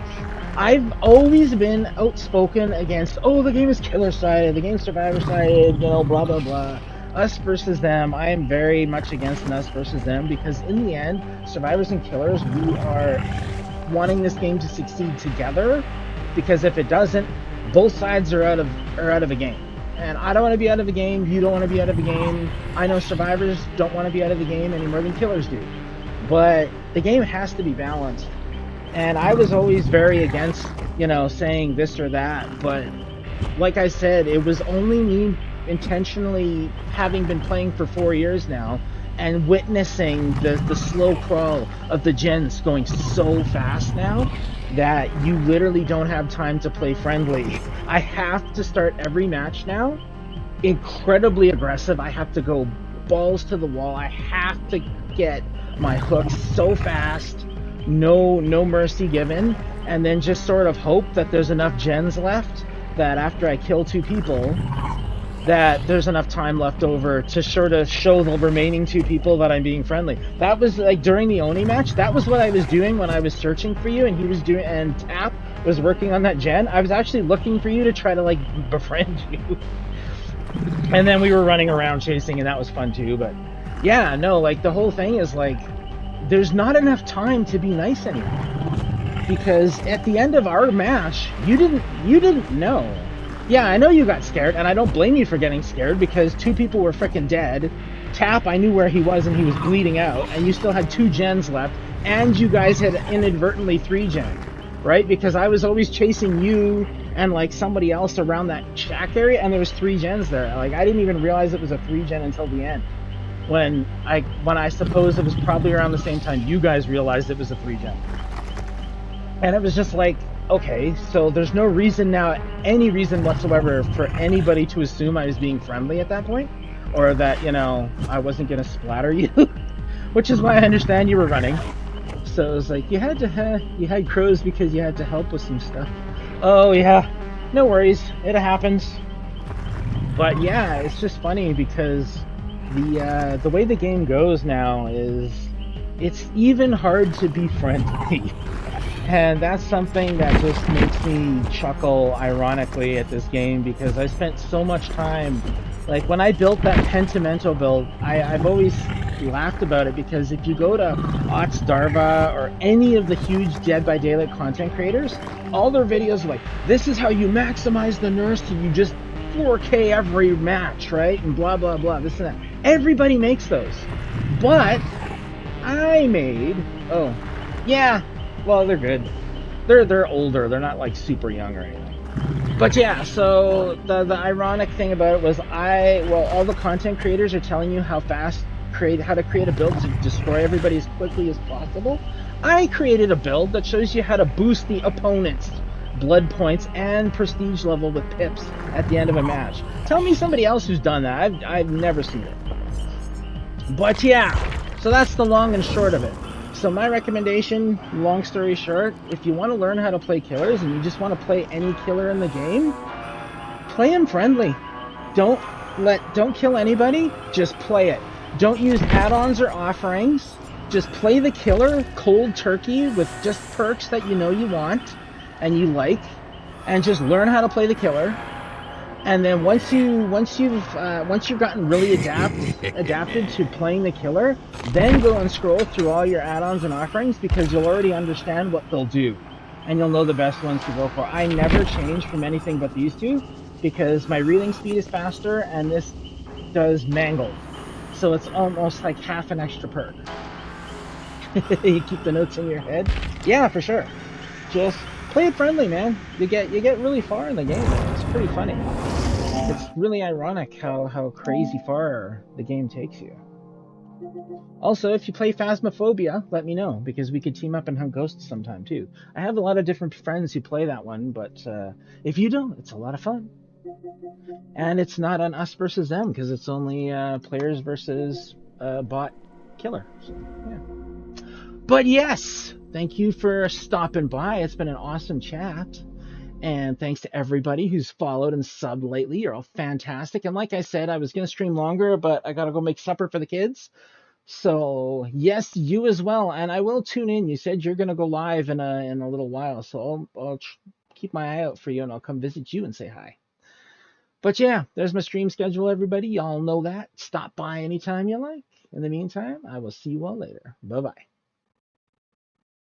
I've always been outspoken against, oh, the game is killer side, the game's survivor side, you know, blah blah blah. Us versus them. I am very much against an us versus them because in the end, survivors and killers, we are wanting this game to succeed together. Because if it doesn't, both sides are out of a game. And I don't want to be out of the game, you don't want to be out of the game. I know survivors don't want to be out of the game any more than killers do. But the game has to be balanced. And I was always very against, you know, saying this or that. But like I said, it was only me intentionally having been playing for 4 years now and witnessing the slow crawl of the gens going so fast now that you literally don't have time to play friendly. I have to start every match now incredibly aggressive. I have to go balls to the wall. I have to get my hooks so fast, no mercy given, and then just sort of hope that there's enough gens left that after I kill 2 people that there's enough time left over to sort of show the remaining 2 people that I'm being friendly. That was like during the Oni match, that was what I was doing when I was searching for you and he was doing, and Tap was working on that gen. I was actually looking for you to try to like befriend you. And then we were running around chasing and that was fun too. But yeah, no, like the whole thing is like, there's not enough time to be nice anymore. Because at the end of our match, you didn't know. Yeah, I know you got scared, and I don't blame you for getting scared because 2 people were freaking dead. Tap, I knew where he was and he was bleeding out, and you still had 2 gens left, and you guys had inadvertently 3 gen, right? Because I was always chasing you and like somebody else around that shack area, and there was 3 gens there. Like I didn't even realize it was a 3 gen until the end. When I suppose it was probably around the same time you guys realized it was a 3 gen. And it was just like, okay, so there's no reason now, any reason whatsoever for anybody to assume I was being friendly at that point, or that, you know, I wasn't gonna splatter you, which is why I understand you were running. So it was like, you had crows because you had to help with some stuff. Oh yeah, no worries, it happens. But yeah, it's just funny because the way the game goes now is, it's even hard to be friendly. And that's something that just makes me chuckle ironically at this game because I spent so much time, like when I built that Pentimento build, I've always laughed about it because if you go to Ots Darva or any of the huge Dead by Daylight content creators, all their videos are like, this is how you maximize the nurse and you just 4K every match, right? And blah, blah, blah, this and that. Everybody makes those. But I made, oh, yeah, well, they're good. They're older. They're not like super young or anything. But yeah, so the ironic thing about it was all the content creators are telling you how to create a build to destroy everybody as quickly as possible. I created a build that shows you how to boost the opponent's blood points and prestige level with pips at the end of a match. Tell me somebody else who's done that. I've never seen it. But yeah, so that's the long and short of it. So my recommendation, long story short, if you want to learn how to play killers and you just want to play any killer in the game, play him friendly. Don't kill anybody, just play it. Don't use add-ons or offerings. Just play the killer cold turkey with just perks that you know you want and you like, and just learn how to play the killer. And then once you've gotten really adapted to playing the killer, then go and scroll through all your add-ons and offerings because you'll already understand what they'll do, and you'll know the best ones to go for. I never change from anything but these 2 because my reeling speed is faster, and this does mangle. So it's almost like half an extra perk. You keep the notes in your head. Yeah, for sure. Just play it friendly, man. You get really far in the game. It's pretty funny. It's really ironic how crazy far the game takes you. Also, if you play Phasmophobia, let me know, because we could team up and hunt ghosts sometime too. I have a lot of different friends who play that one, but if you don't, it's a lot of fun. And it's not an us versus them, because it's only players versus bot killer. So, yeah. But yes, thank you for stopping by. It's been an awesome chat. And thanks to everybody who's followed and subbed lately. You're all fantastic. And like I said, I was going to stream longer, but I got to go make supper for the kids. So yes, you as well. And I will tune in. You said you're going to go live in a little while. So I'll keep my eye out for you, and I'll come visit you and say hi. But yeah, there's my stream schedule, everybody. Y'all know that. Stop by anytime you like. In the meantime, I will see you all later. Bye-bye.